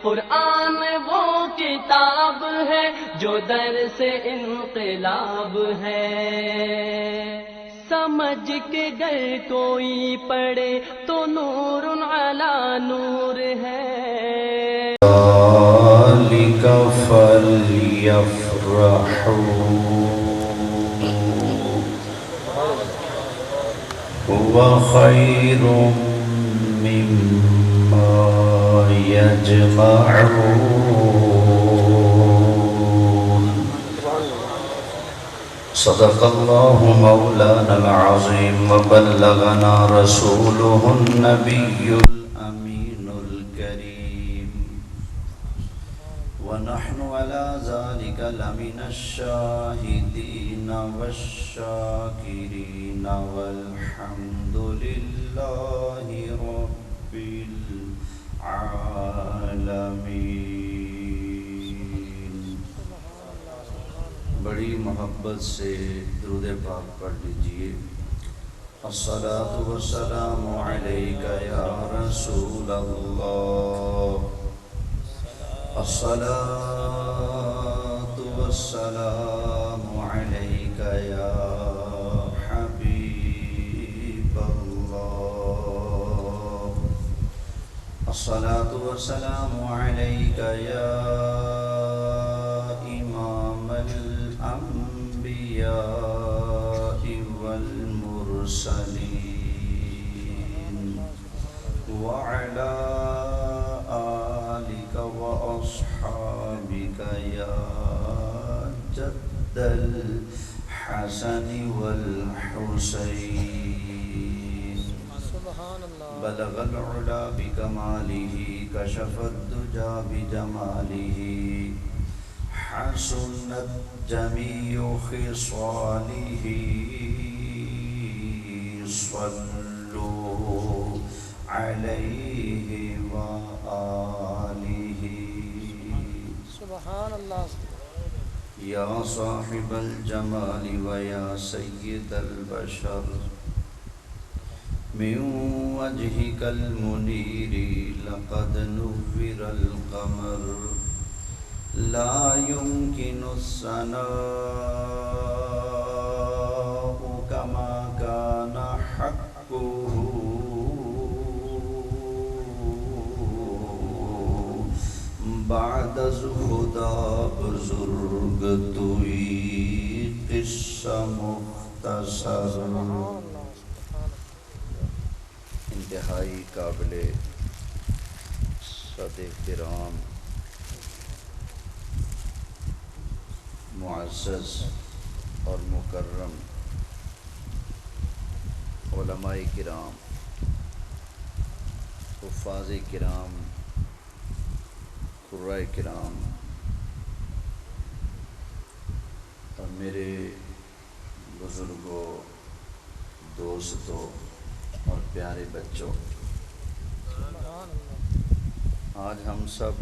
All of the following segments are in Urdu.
قرآن وہ کتاب ہے جو در سے انقلاب ہے، سمجھ کے گر کوئی پڑھے تو نور علی نور ہے۔ ذَلِكَ فَلْيَفْرَحُوا هُوَ خَيْرٌ مِّمَّا يَجْمَعُونَ۔ صدق الله مولانا العظيم وبلغنا رسوله النبي الأمين الكريم، ونحن على ذلك لمن الشاهدين والشاكرين والحمد لله رب العالمين۔ بڑی محبت سے درود پاک پڑھ لیجئے۔ الصلاة والسلام علیکہ یا رسول اللہ، الصلاة والسلام علیکہ یا حبیب اللہ، الصلاة والسلام علیکہ یا امام الانبیاء والمرسلین، وعلی آلک وأصحابک یا جد الحسن والحسین، بلغ العلا بکمالہ، کشف الدجا بجمالہ، حسنت جمیع خصالہ، صلوا علیہ وآلہ۔ سبحان اللہ۔ یا صاحب الجمال ویا سید البشر، من وجهك المنیر لقد نور القمر، لا يمكن الثناء كما كان حقه، بعد خدا بزرگ توئی قصہ مختصر۔ انتہائی قابل صد احترام معزز اور مکرم علماء کرام، حفاظ کرام، قرائے کرام، اور میرے بزرگوں، دوستوں اور پیارے بچوں، آج ہم سب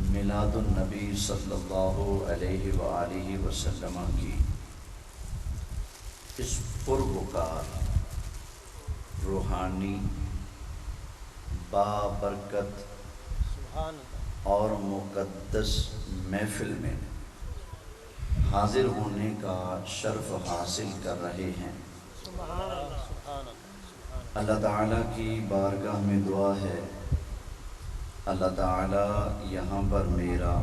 میلاد النبی صلی اللہ علیہ وآلہ وسلم کی اس پروقار، روحانی، بابرکت اور مقدس محفل میں حاضر ہونے کا شرف حاصل کر رہے ہیں۔ اللہ تعالیٰ کی بارگاہ میں دعا ہے، اللہ تعالیٰ یہاں پر میرا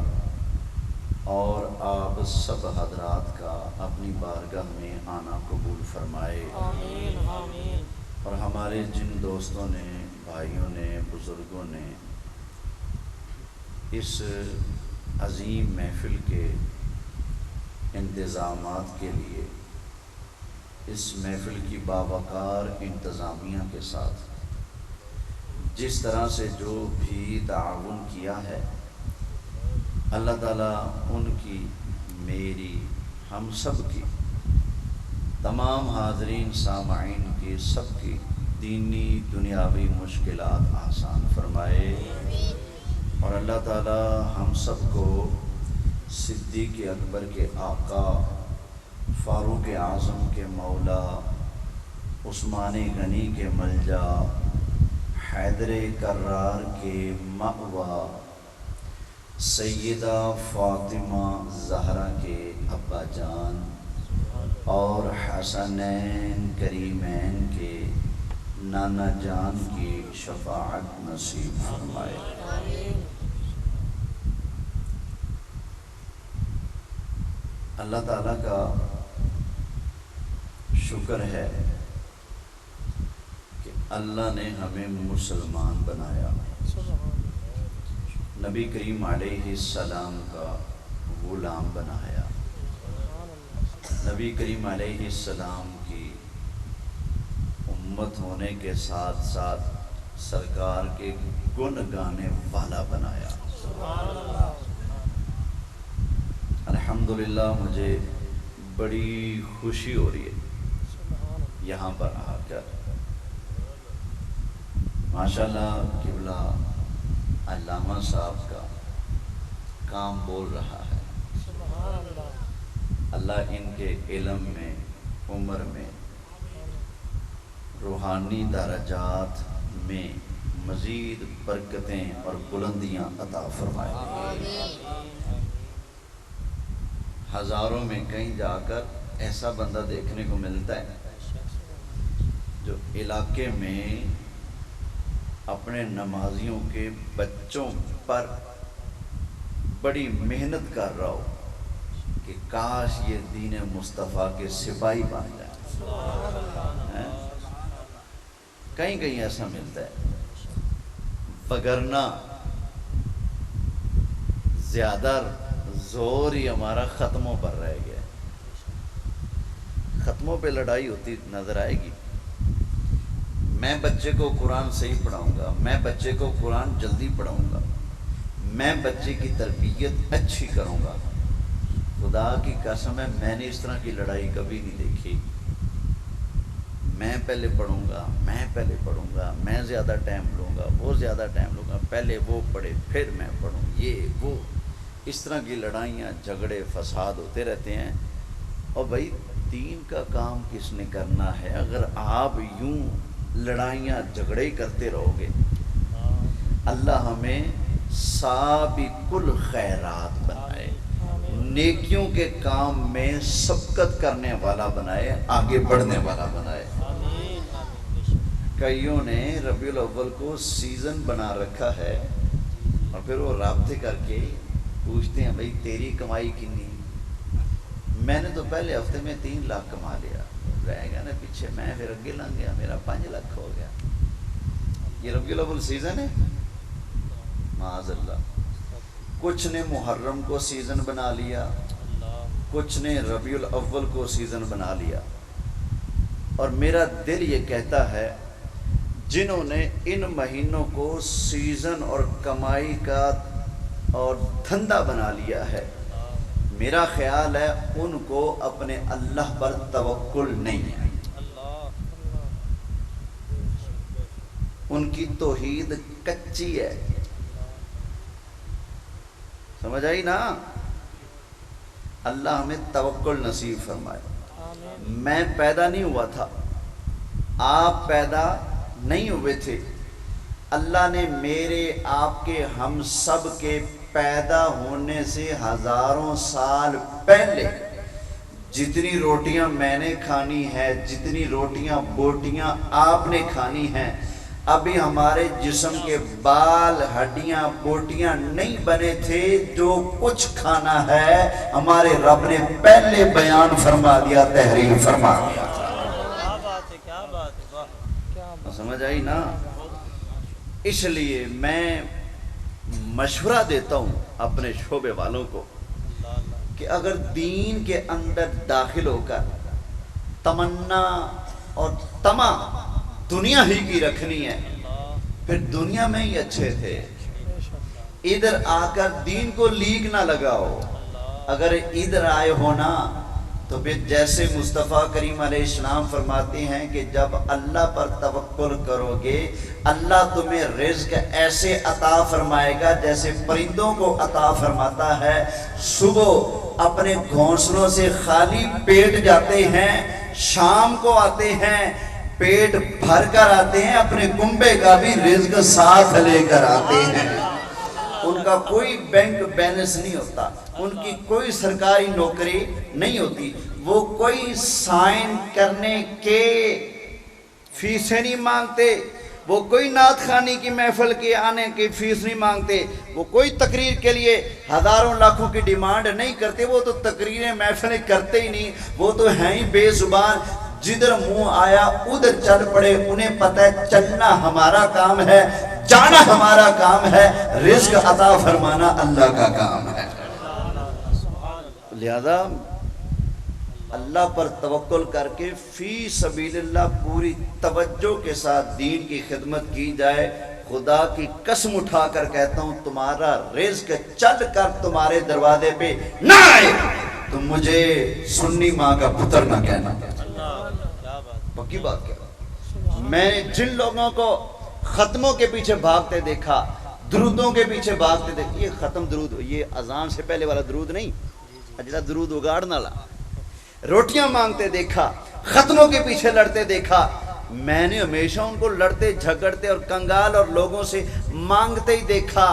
اور آپ سب حضرات کا اپنی بارگاہ میں آنا قبول فرمائے۔ آمین آمین۔ اور ہمارے جن دوستوں نے، بھائیوں نے، بزرگوں نے اس عظیم محفل کے انتظامات کے لیے، اس محفل کی باوقار انتظامیہ کے ساتھ جس طرح سے جو بھی تعاون کیا ہے، اللہ تعالیٰ ان کی، میری، ہم سب کی، تمام حاضرین سامعین کی، سب کی دینی دنیاوی مشکلات آسان فرمائے، اور اللہ تعالیٰ ہم سب کو صدیق اکبر کے آقا، فاروق اعظم کے مولا، عثمان غنی کے ملجا، حیدر کرار کے مأوا، سیدہ فاطمہ زہرا کے ابا جان اور حسنین کریمین کے نانا جان کی شفاعت نصیب فرمائے۔ اللہ تعالیٰ کا شکر ہے کہ اللہ نے ہمیں مسلمان بنایا، نبی کریم علیہ السلام کا غلام بنایا، نبی کریم علیہ السلام کی امت ہونے کے ساتھ ساتھ سرکار کے گن گانے والا بنایا۔ الحمدللہ مجھے بڑی خوشی ہو رہی ہے یہاں پر آ کر۔ ماشاءاللہ قبلہ علامہ صاحب کا کام بول رہا ہے، اللہ ان کے علم میں، عمر میں، روحانی درجات میں مزید برکتیں اور بلندیاں عطا فرمائے۔ ہزاروں میں کہیں جا کر ایسا بندہ دیکھنے کو ملتا ہے جو علاقے میں اپنے نمازیوں کے بچوں پر بڑی محنت کر رہا ہو کہ کاش یہ دین مصطفیٰ کے سپاہی بن جائے۔ کہیں کہیں ایسا ملتا ہے، وگرنہ زیادہ زور ہی ہمارا ختموں پر رہ گیا۔ ختموں پہ لڑائی ہوتی نظر آئے گی۔ میں بچے کو قرآن صحیح پڑھاؤں گا، میں بچے کو قرآن جلدی پڑھاؤں گا، میں بچے کی تربیت اچھی کروں گا۔ خدا کی قسم ہے میں نے اس طرح کی لڑائی کبھی نہیں دیکھی۔ میں پہلے پڑھوں گا، میں پہلے پڑھوں گا، میں زیادہ ٹائم لوں گا، وہ زیادہ ٹائم لوں گا، پہلے وہ پڑھے پھر میں پڑھوں، یہ وہ، اس طرح کی لڑائیاں جھگڑے فساد ہوتے رہتے ہیں۔ اور بھائی دین کا کام کس نے کرنا ہے اگر آپ یوں لڑائیاں جھگڑے ہی کرتے رہو گے؟ اللہ ہمیں سابق الخیرات بنائے، نیکیوں کے کام میں سبقت کرنے والا بنائے، آگے بڑھنے والا بنائے۔ کئیوں نے ربیع الاول کو سیزن بنا رکھا ہے اور پھر وہ رابطے کر کے پوچھتے ہیں بھائی تیری کمائی کتنی؟ میں نے تو پہلے ہفتے میں 3 لاکھ کما لیا، رہ گیا نا پیچھے، میں پھر اگے لنگ گیا، میرا 5 لاکھ ہو گیا۔ یہ ربیع الاول سیزن ہے؟ معاذ اللہ۔ کچھ نے محرم کو سیزن بنا لیا، کچھ نے ربیع الاول کو سیزن بنا لیا، اور میرا دل یہ کہتا ہے جنہوں نے ان مہینوں کو سیزن اور کمائی کا اور دھندا بنا لیا ہے، میرا خیال ہے ان کو اپنے اللہ پر توکل نہیں ہے، ان کی توحید کچی ہے۔ سمجھ آئی نا؟ اللہ ہمیں توکل نصیب فرمائے۔ میں پیدا نہیں ہوا تھا، آپ پیدا نہیں ہوئے تھے، اللہ نے میرے آپ کے ہم سب کے پیدا ہونے سے ہزاروں سال پہلے جتنی روٹیاں میں نے کھانی ہے، جتنی روٹیاں بوٹیاں آپ نے کھانی ہیں، ابھی ہمارے جسم کے بال ہڈیاں بوٹیاں نہیں بنے تھے، جو کچھ کھانا ہے ہمارے رب نے پہلے بیان فرما دیا، تحریر فرما دیا۔ سمجھ آئی نا؟ اس لیے میں مشورہ دیتا ہوں اپنے شعبے والوں کو کہ اگر دین کے اندر داخل ہو کر تمنا اور طمع دنیا ہی کی رکھنی ہے، پھر دنیا میں ہی اچھے تھے، ادھر آ کر دین کو لیگ نہ لگاؤ۔ اگر ادھر آئے ہونا تو پھر جیسے مصطفیٰ کریم علیہ السلام فرماتے ہیں کہ جب اللہ پر توکل کرو گے اللہ تمہیں رزق ایسے عطا فرمائے گا جیسے پرندوں کو عطا فرماتا ہے۔ صبح اپنے گھونسلوں سے خالی پیٹ جاتے ہیں، شام کو آتے ہیں، پیٹ بھر کر آتے ہیں، اپنے کنبے کا بھی رزق ساتھ لے کر آتے ہیں۔ ان کا کوئی بینک بیلنس نہیں ہوتا، ان کی کوئی سرکاری نوکری نہیں ہوتی، وہ کوئی سائن کرنے کے فیسیں نہیں مانگتے، وہ کوئی نعت خوانی کی محفل کے آنے کی فیس نہیں مانگتے، وہ کوئی تقریر کے لیے ہزاروں لاکھوں کی ڈیمانڈ نہیں کرتے، وہ تو تقریریں محفلیں کرتے ہی نہیں، وہ تو ہیں ہی بے زبان، جدھر منہ آیا ادھر چل پڑے، انہیں پتہ ہے چلنا ہمارا کام ہے، جانا ہمارا کام ہے، رزق عطا فرمانا اللہ کا کام ہے۔ لہذا اللہ پر توکل کر کے فی سبیل اللہ پوری توجہ کے ساتھ دین کی خدمت کی جائے۔ خدا کی قسم اٹھا کر کہتا ہوں، تمہارا رزق چل کر تمہارے دروازے پہ نہ آئے تو مجھے سنی ماں کا پتر نہ کہنا۔ پکی بات کیا؟ میں نے جن لوگوں کو ختموں کے پیچھے بھاگتے دیکھا، درودوں کے پیچھے بھاگتے دیکھا، یہ ختم درود، یہ اذان سے پہلے والا درود نہیں، اجلا درود اگاڑنا لا، روٹیاں مانگتے دیکھا، ختموں کے پیچھے لڑتے دیکھا، میں نے ہمیشہ ان کو لڑتے جھگڑتے اور کنگال اور لوگوں سے مانگتے ہی دیکھا۔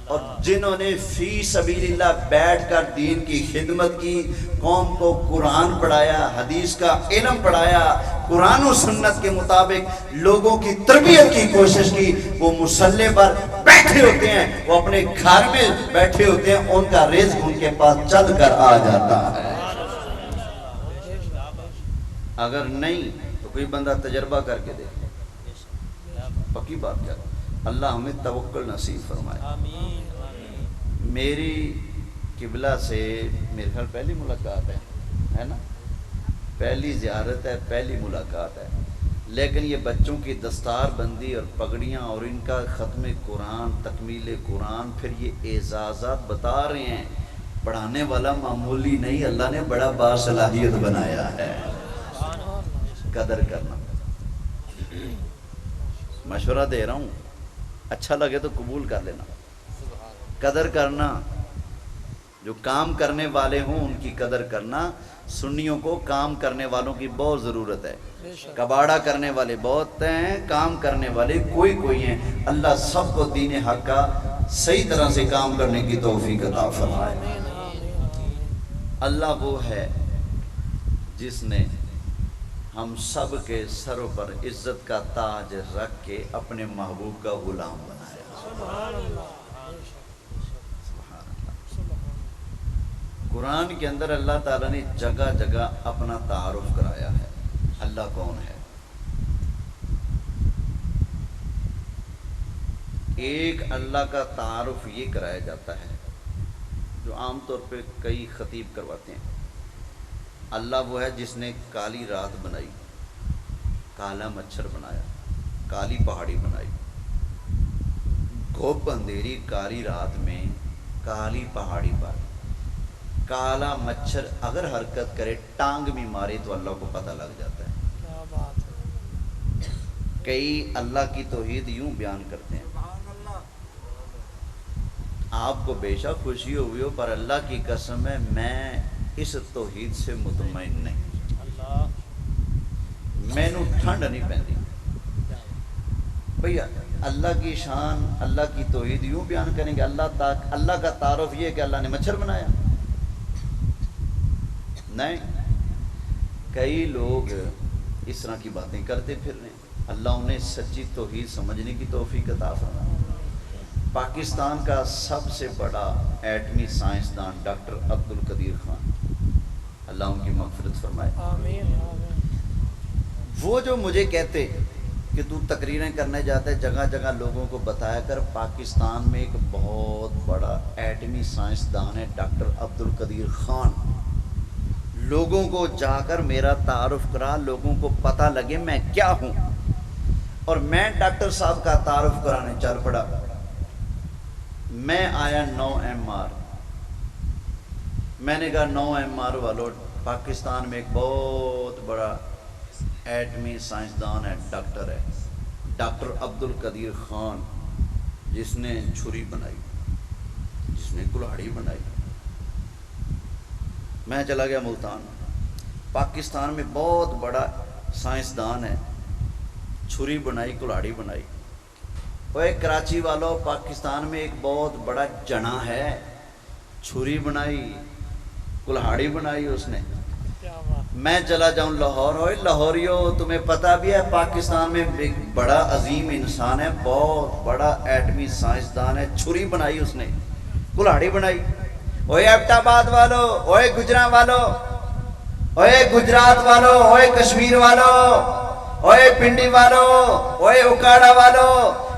اور جنہوں نے فی سبیل اللہ بیٹھ کر دین کی خدمت کی، قوم کو قرآن پڑھایا، حدیث کا علم پڑھایا، قرآن و سنت کے مطابق لوگوں کی تربیت کی کوشش کی، وہ مصلی پر بیٹھے ہوتے ہیں، وہ اپنے گھر میں بیٹھے ہوتے ہیں، ان کا رزق ان کے پاس چل کر آ جاتا ہے۔ اگر نہیں تو کوئی بندہ تجربہ کر کے دیکھے، پکی بات کر، اللہ ہمیں توکل نصیب فرمائے۔ میری قبلہ سے میرے خیال پہلی ملاقات ہے نا، پہلی زیارت ہے، پہلی ملاقات ہے، لیکن یہ بچوں کی دستار بندی اور پگڑیاں اور ان کا ختم قرآن، تکمیل قرآن، پھر یہ اعزازات بتا رہے ہیں، پڑھانے والا معمولی نہیں، اللہ نے بڑا باصلاحیت بنایا ہے۔ قدر کرنا، مشورہ دے رہا ہوں، اچھا لگے تو قبول کر لینا۔ قدر کرنا، جو کام کرنے والے ہوں ان کی قدر کرنا۔ سنیوں کو کام کرنے والوں کی بہت ضرورت ہے، کباڑا کرنے والے بہت ہیں، کام کرنے والے کوئی ہیں۔ اللہ سب کو دین حق کا صحیح طرح سے کام کرنے کی توفیق عطا فرمائے۔ اللہ وہ ہے جس نے ہم سب کے سروں پر عزت کا تاج رکھ کے اپنے محبوب کا غلام بنایا۔ سبحان اللہ۔ قرآن کے اندر اللہ تعالیٰ نے جگہ جگہ اپنا تعارف کرایا ہے، اللہ کون ہے۔ ایک اللہ کا تعارف یہ کرایا جاتا ہے جو عام طور پہ کئی خطیب کرواتے ہیں، اللہ وہ ہے جس نے کالی رات بنائی، کالا مچھر بنایا، کالی پہاڑی بنائی، گھوپ اندھیری کالی رات میں کالی پہاڑی پر کالا مچھر اگر حرکت کرے، ٹانگ بھی مارے تو اللہ کو پتہ لگ جاتا ہے۔ کیا بات ہے۔ کئی اللہ کی توحید یوں بیان کرتے ہیں، آپ کو بے شک خوشی ہوئی ہو، پر اللہ کی قسم ہے میں اس توحید سے مطمئن نہیں، میں نو ٹھنڈ نہیں پہنتی۔ بھیا اللہ کی شان، اللہ کی توحید یوں بیان کریں گے، اللہ کا تعارف یہ کہ اللہ نے مچھر بنایا؟ نہیں، کئی لوگ اس طرح کی باتیں کرتے پھر رہے ہیں، اللہ انہیں سچی توحید سمجھنے کی توفیق عطا فرمائے۔ پاکستان کا سب سے بڑا ایٹمی سائنسدان ڈاکٹر عبدالقدیر خان، اللہ ان کی مغفرت فرمائے۔ آمین۔ وہ جو مجھے کہتے کہ تو تقریریں کرنے جاتا ہے، جگہ جگہ لوگوں کو بتایا کر پاکستان میں ایک بہت بڑا ایٹمی سائنسدان ہے ڈاکٹر عبدالقدیر خان، لوگوں کو جا کر میرا تعارف کرا، لوگوں کو پتہ لگے میں کیا ہوں۔ اور میں ڈاکٹر صاحب کا تعارف کرانے چل پڑا۔ میں آیا 9 MR، میں نے کہا 9 MR والوں، پاکستان میں ایک بہت بڑا ایٹمی سائنسدان ہے، ڈاکٹر ہے، ڈاکٹر عبدالقدیر خان، جس نے چھری بنائی، جس نے کلاڑی بنائی۔ میں چلا گیا ملتان، پاکستان میں بہت بڑا سائنسدان ہے، چھری بنائی، کلاڑی بنائی. وہ کراچی والوں، پاکستان میں ایک بہت بڑا جنا ہے، چھری بنائی، کلاڑی بنائی اس نے. میں چلا جاؤں لاہور، ہوئے لاہوریوں تمہیں پتہ بھی ہے پاکستان میں ایک بڑا عظیم انسان ہے، بہت بڑا ایٹمی سائنسدان ہے، چھری بنائی اس نے، کلاڑی بنائی. اوے ایبٹ آباد والو، اوے گجرا والو، اوے گجرات والو، اوے کشمیر والو، اوے پنڈی والو، اوے اکاڑا والو،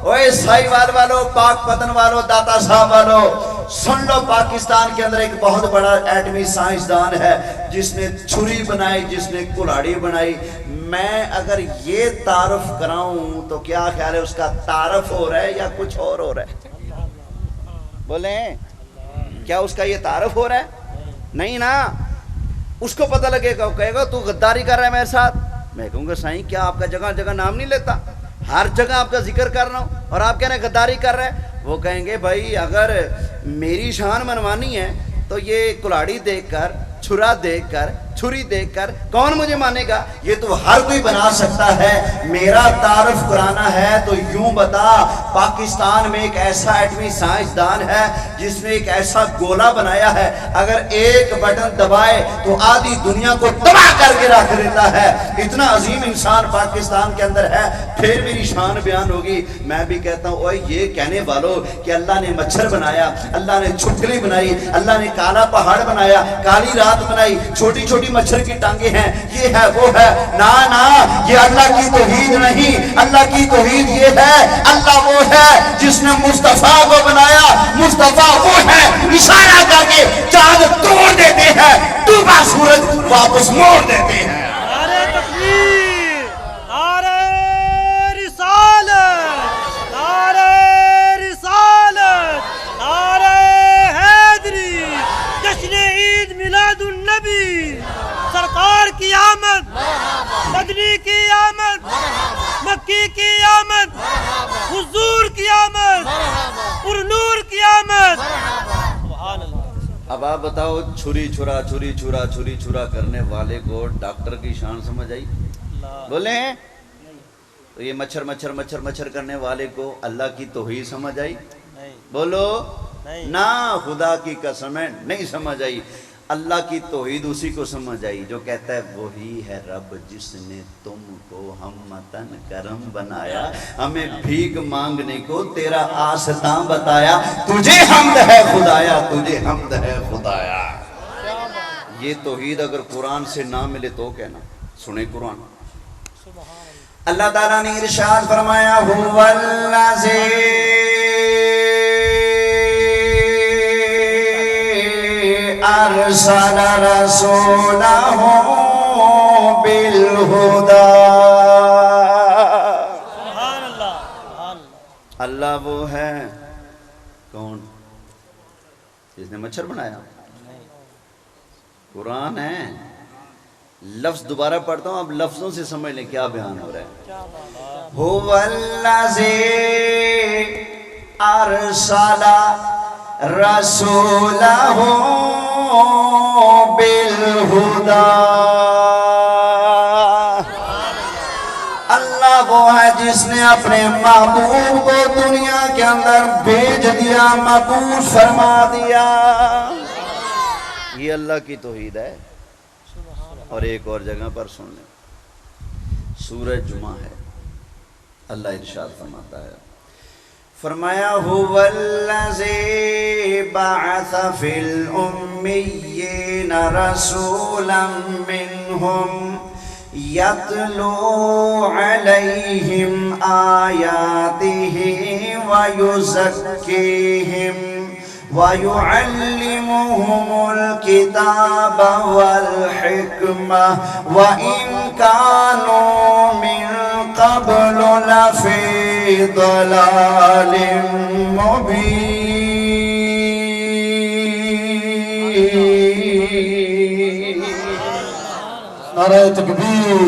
اوے سائیوال والو، پاک پتن والو، داتا صاحب والو، سن لو پاکستان کے اندر ایک بہت بڑا ایٹمی سائنسدان ہے جس نے چھری بنائی، جس نے کلاڑی بنائی. میں اگر یہ تعارف کراؤں تو کیا خیال ہے، اس کا تعارف ہو رہا ہے یا کچھ اور ہو رہا ہے؟ بولیں کیا اس کا یہ تعارف ہو رہا ہے؟ نہیں نا. اس کو پتہ لگے گا، وہ کہے گا تو غداری کر رہا ہے میرے ساتھ. میں کہوں گا سائیں کیا آپ کا جگہ جگہ نام نہیں لیتا، ہر جگہ آپ کا ذکر کر رہا ہوں اور آپ کہہ رہے ہیں غداری کر رہے ہیں. وہ کہیں گے بھائی اگر میری شان منوانی ہے تو یہ کلاڑی دیکھ کر، چھرا دیکھ کر، چھری دیکھ کر کون مجھے مانے گا؟ یہ تو ہر کوئی بنا سکتا ہے. میرا تعارف کرانا ہے تو یوں بتا، پاکستان میں ایک ایسا ایٹمی سائنسدان ہے جس نے ایک ایسا گولا بنایا ہے، اگر ایک بٹن دبائے تو آدھی دنیا کو تباہ کر کے رکھ دیتا ہے. اتنا عظیم انسان پاکستان کے اندر ہے. پھر میری شان بیان ہوگی. میں بھی کہتا ہوں اوے یہ کہنے والوں کہ اللہ نے مچھر بنایا، اللہ نے چھپکلی بنائی، اللہ نے کالا پہاڑ بنایا، کالی رات بنائی، چھوٹی چھوٹی مچھر کی ٹانگیں ہیں، یہ ہے وہ ہے. نا نا، یہ اللہ کی توحید نہیں. اللہ کی توحید یہ ہے، اللہ وہ ہے جس نے مصطفیٰ کو بنایا. مصطفیٰ وہ ہے اشارہ کر کے چاند توڑ دیتے ہیں، ڈوبا سورج واپس موڑ دیتے ہیں. نعرہ تکبیر، نعرہ رسالت، نعرہ رسالت، نعرہ حیدری، جشن عید میلاد النبی، سرکار کی آمد، مدنی کی آمد، مکی کی آمد، حضور کی آمد، پر نور کی آمد. سبحان اللہ. اب آپ بتاؤ، چھری چھرا، چھری چھرا، چھری چھرا کرنے والے کو ڈاکٹر کی شان سمجھ آئی؟ بولیں. تو یہ مچھر مچھر مچھر مچھر کرنے والے کو اللہ کی توحید سمجھ آئی؟ بولو نہ، خدا کی قسم ہے نہیں سمجھ آئی. اللہ کی توحید اسی کو سمجھ آئی جو کہتا ہے وہی ہے رب جس نے تم کو ہمتن کرم بنایا، ہمیں بھیک مانگنے کو تیرا آستاں بتایا. تجھے حمد ہے خدایا، تجھے حمد ہے خدایا. یہ توحید اگر قرآن سے نہ ملے تو کہنا. سنیں قرآن. اللہ تعالیٰ نے ارشاد فرمایا هو الذی ارسل رسولہ بالہدی. سبحان اللہ، سبحان اللہ. اللہ وہ ہے کون؟ جس نے مچھر بنایا. قرآن ہے. لفظ دوبارہ پڑھتا ہوں، اب لفظوں سے سمجھ لیں کیا بیان ہو رہا ہے. هو الذی ارسل رسولہ بالہدی. اللہ وہ ہے جس نے اپنے محبوب کو دنیا کے اندر بھیج دیا، مبعوث فرما دیا. یہ اللہ کی توحید ہے. اور ایک اور جگہ پر سن لیں، سورہ جمعہ ہے. اللہ ارشاد فرماتا ہے، فرمایا هو الذی بعث فی الامیین رسولا منہم یتلو علیہم آیاتہ ویزکیہم وَيُعَلِّمُهُمُ الْكِتَابَ وَالْحِكْمَةَ وَإِنْ كَانُوا مِنْ قَبْلُ لَفِي ضَلَالٍ مُبِينٍ. نعرہ تکبیر،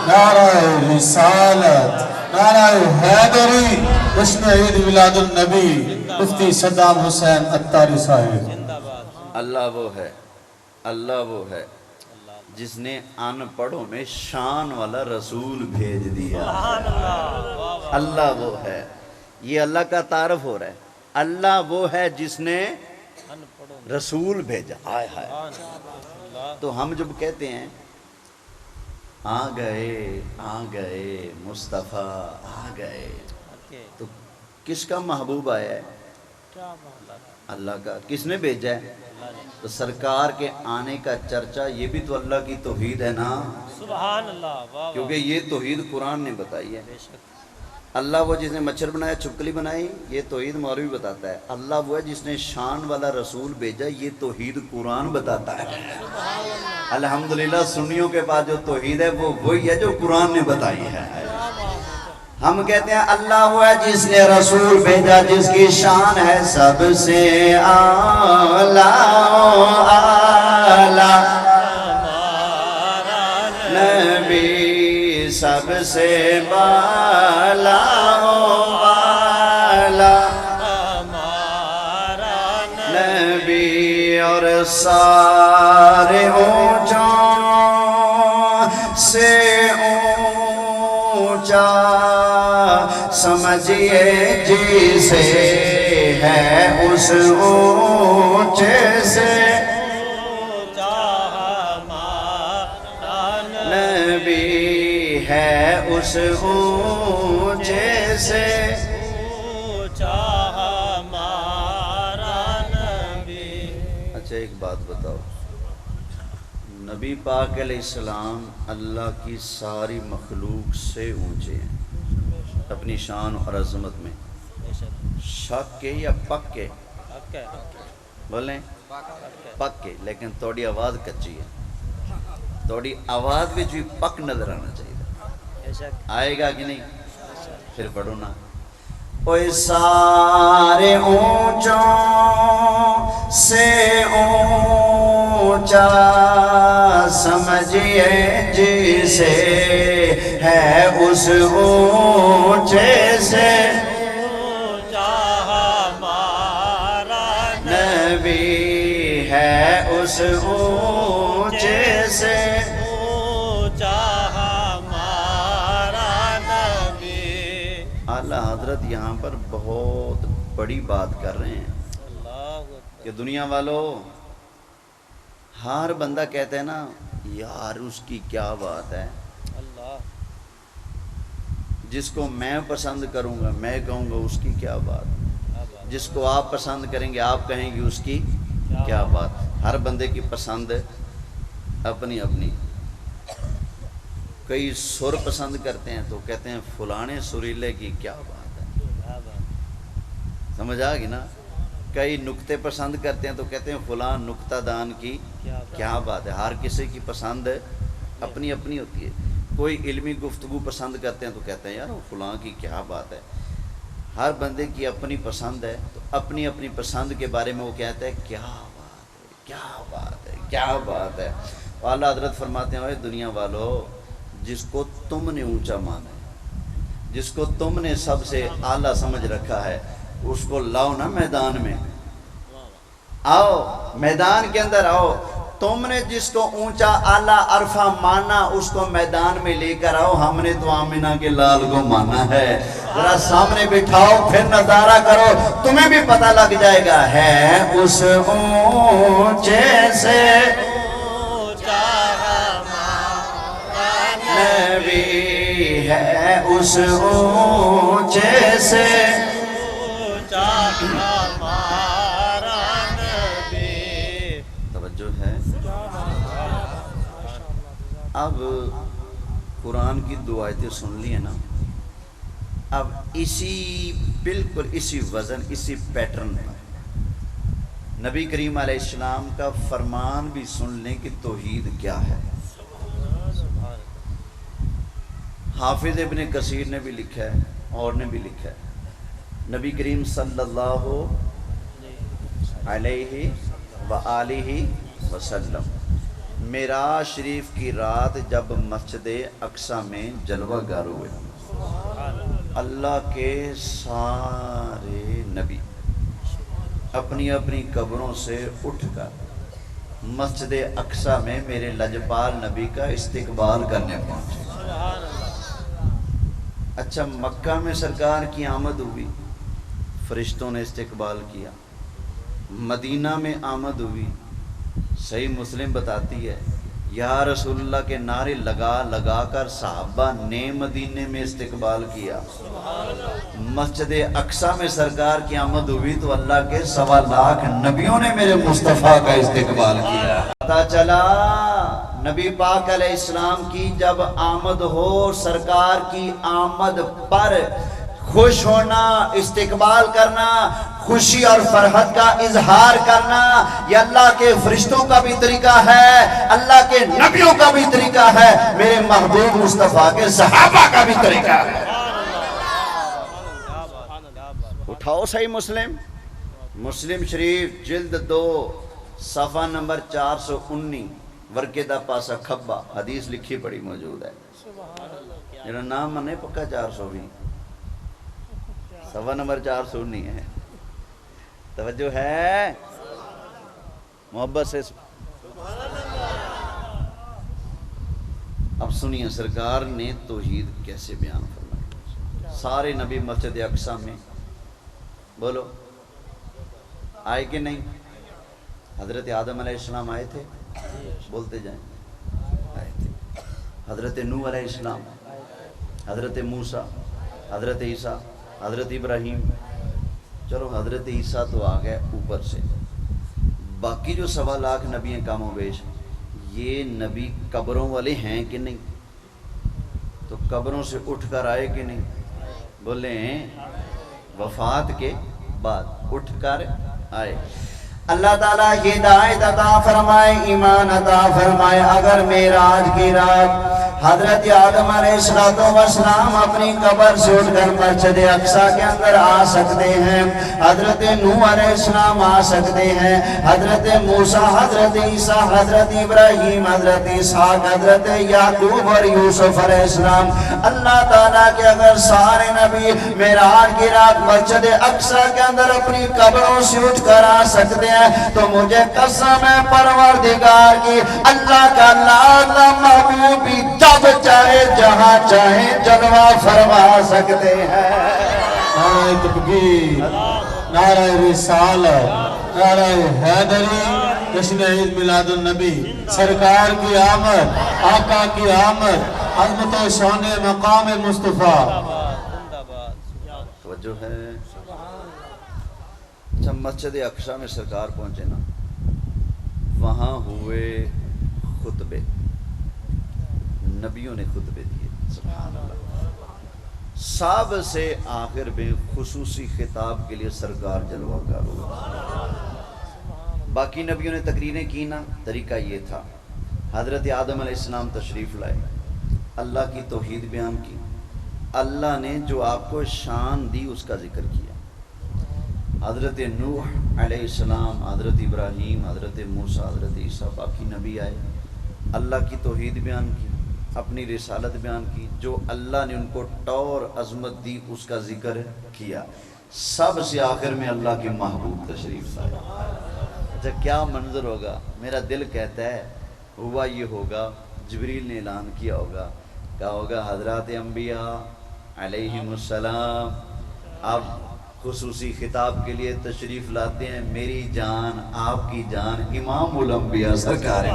نعرہ رسالت، نعرہ حیدری، جشن عید میلاد النبی، مفتی صدام حسین اتاری صاحب. اللہ وہ ہے، اللہ وہ ہے جس نے ان پڑھوں میں شان والا رسول بھیج دیا سبحان اللہ، واہ واہ، اللہ وہ ہے، یہ اللہ کا تعارف ہو رہا ہے، اللہ وہ ہے جس نے ان پڑھو رسول بھیجا۔ آئے ہائے، سبحان اللہ، تو ہم جب کہتے ہیں آ گئے مصطفیٰ آ گئے، اوکے، تو کس کا محبوب آیا ہے؟ کیا بات ہے، اللہ کا۔ کس نے بھیجا ہے؟ اللہ نے، تو سرکار کے آنے کا چرچا یہ بھی تو اللہ کی توحید ہے نا، سبحان اللہ، واہ واہ، کیونکہ یہ توحید قرآن نے بتائی ہے۔ بے شک، اللہ وہ جس نے مچھر بنایا، چھپکلی بنائی، یہ توحید مولوی بتاتا ہے۔ اللہ وہ ہے جس نے شان والا رسول بھیجا، یہ توحید قرآن بتاتا ہے۔ الحمدللہ سنیوں کے بعد جو توحید ہے وہ وہی ہے جو قرآن نے بتائی ہے۔ ہم کہتے ہیں اللہ وہ ہے جس نے رسول بھیجا، جس کی شان ہے سب سے اعلیٰ اعلیٰ، نبی سب سے بالا والا، ہمارا نبی اور سارے اونچوں سے اونچا سمجھیے جسے ہے اس اونچے سے نبی ہے اس اونچے سے۔ اچھا ایک بات بتاؤ، نبی پاک علیہ السلام اللہ کی ساری مخلوق سے اونچے ہیں اپنی شان اور عظمت میں، شک کے یا پک کے؟ بولیں پک کے، لیکن تھوڑی آواز کچی ہے، تھوڑی آواز بھی جو پک نظر آنا چاہیے، آئے گا کہ نہیں؟ پھر پڑھو نا، اوہ سارے اونچوں سے اونچا سمجھیے جسے ہے اس اونچے سے نبی ہے اس اونچے سے۔ اعلیٰ حضرت یہاں پر بہت بڑی بات کر رہے ہیں کہ دنیا والوں، ہر بندہ کہتا ہے نا یار اس کی کیا بات ہے، جس کو میں پسند کروں گا میں کہوں گا اس کی کیا بات، جس کو آپ پسند کریں گے آپ کہیں گے اس کی کیا بات۔ ہر بندے کی پسند اپنی اپنی، کئی سر پسند کرتے ہیں تو کہتے ہیں فلانے سریلے کی کیا بات ہے، سمجھ آ گئی نا۔ کئی نکتے پسند کرتے ہیں تو کہتے ہیں فلاں نکتہ دان کی کیا بات ہے۔ ہر کسی کی پسند اپنی اپنی ہوتی ہے۔ کوئی علمی گفتگو پسند کرتے ہیں تو کہتے ہیں یار وہ فلاں کی کیا بات ہے۔ ہر بندے کی اپنی پسند ہے، تو اپنی اپنی پسند کے بارے میں وہ کہتا ہے کیا بات ہے کیا بات ہے کیا بات ہے۔ اعلیٰ حضرت فرماتے ہیں اے دنیا والو، جس کو تم نے اونچا مانا ہے، جس کو تم نے سب سے اعلیٰ سمجھ رکھا ہے، اس کو لاؤ نا میدان میں، آؤ میدان کے اندر آؤ۔ تم نے جس کو اونچا اعلیٰ عرفہ مانا اس کو میدان میں لے کر آؤ۔ ہم نے تو آمنہ کے لال کو مانا ہے، ذرا سامنے بٹھاؤ پھر نظارہ کرو، تمہیں بھی پتہ لگ جائے گا ہے اس اونچے سے نبی ہے اس اونچے سے۔ توجہ ہے؟ اب قرآن کی دو آیتیں سن لی ہیں نا، اب اسی بالکل اسی وزن اسی پیٹرن پر نبی کریم علیہ السلام کا فرمان بھی سن لیں کہ توحید کیا ہے۔ حافظ ابن کثیر نے بھی لکھا ہے اور نے بھی لکھا ہے، نبی کریم صلی اللہ علیہ وآلہ وسلم معراج شریف کی رات جب مسجد اقصی میں جلوہ گر ہوئے، اللہ کے سارے نبی اپنی اپنی قبروں سے اٹھ کر مسجد اقصی میں میرے لجپال نبی کا استقبال کرنے پہنچے۔ سبحان اللہ۔ اچھا مکہ میں سرکار کی آمد ہوئی، فرشتوں نے استقبال کیا۔ مدینہ میں آمد ہوئی، صحیح مسلم بتاتی ہے یا رسول اللہ کے نعرے لگا لگا کر صحابہ نے مدینے میں استقبال کیا۔ مسجد اقصی میں سرکار کی آمد ہوئی تو اللہ کے 1.25 لاکھ نبیوں نے میرے مصطفیٰ کا استقبال کیا۔ پتہ چلا نبی پاک علیہ السلام کی جب آمد ہو، سرکار کی آمد پر خوش ہونا، استقبال کرنا، خوشی اور فرحت کا اظہار کرنا، یہ اللہ کے فرشتوں کا بھی طریقہ ہے، اللہ کے نبیوں کا بھی طریقہ ہے، میرے محبوب مصطفیٰ کے صحابہ کا بھی طریقہ ہے۔ اٹھاؤ صحیح مسلم، مسلم شریف جلد 2 صفحہ نمبر 419 ورکے دا پاسا کھبا حدیث لکھی پڑی موجود ہے۔ جنہوں نام منے پکا 420 صفحہ نمبر 419 ہے۔ توجہ ہے محبت سے۔ اب سنیے سرکار نے توحید کیسے بیان فرمائی۔ سارے نبی مسجد اقصی میں بولو آئے کہ نہیں؟ حضرت آدم علیہ السلام آئے تھے، بولتے جائیں آئے تھے۔ حضرت نوح علیہ السلام، حضرت موسیٰ، حضرت عیسیٰ، حضرت ابراہیم، چلو حضرت عیسیٰ تو آ گئے اوپر سے، باقی جو 1.25 لاکھ نبی ہیں کام و بیش، یہ نبی قبروں والے ہیں کہ نہیں؟ تو قبروں سے اٹھ کر آئے کہ نہیں؟ بولیں وفات کے بعد اٹھ کر آئے۔ اللہ تعالیٰ ہدایت عطا فرمائے، ایمان عطا فرمائے۔ اگر معراج کی رات حضرت آدم علیہ السلام اپنی قبر سے اٹھ کر مسجد اقصی کے اندر آ سکتے ہیں، حضرت نوح علیہ السلام آ سکتے ہیں، حضرت موسیٰ، حضرت عیسیٰ، حضرت ابراہیم، حضرت اسحاق، حضرت یعقوب اور یوسف علیہ السلام، اللہ تعالیٰ کے اگر سارے نبی معراج کی رات مسجد اقصی کے اندر اپنی قبروں سے اٹھ کر آ سکتے ہیں، تو مجھے قسم ہے پروردگار کی، اللہ کا لالا محبوب بھی جب چاہے جہاں چاہے جلوہ فرما سکتے ہیں۔ نعرہ تکبیر، نعرہ رسالت، نعرہ حیدری، جشن عید میلاد النبی، سرکار کی آمد، آقا کی آمد، عظمت و شان مقام مصطفیٰ۔ توجہ ہے۔ جب مسجد اقصی میں سرکار پہنچے نا، وہاں ہوئے خطبے، نبیوں نے خطبے دیے، سبحان اللہ۔ سب سے آخر میں خصوصی خطاب کے لیے سرکار جلوہ گر ہوا۔ باقی نبیوں نے تقریریں کی نا، طریقہ یہ تھا، حضرت آدم علیہ السلام تشریف لائے، اللہ کی توحید بیان کی، اللہ نے جو آپ کو شان دی اس کا ذکر کیا۔ حضرت نوح علیہ السلام، حضرت ابراہیم، حضرت موسیٰ، حضرت عیسیٰ، باقی نبی آئے، اللہ کی توحید بیان کی، اپنی رسالت بیان کی، جو اللہ نے ان کو ٹور عظمت دی اس کا ذکر کیا۔ سب سے آخر میں اللہ کے محبوب تشریف لائے۔ اچھا کیا منظر ہوگا؟ میرا دل کہتا ہے ہوا یہ ہوگا، جبریل نے اعلان کیا ہوگا، کہا ہوگا حضرات انبیاء علیہم السلام اب خصوصی خطاب کے لیے تشریف لاتے ہیں، میری جان آپ کی جان امام الانبیاء سرکار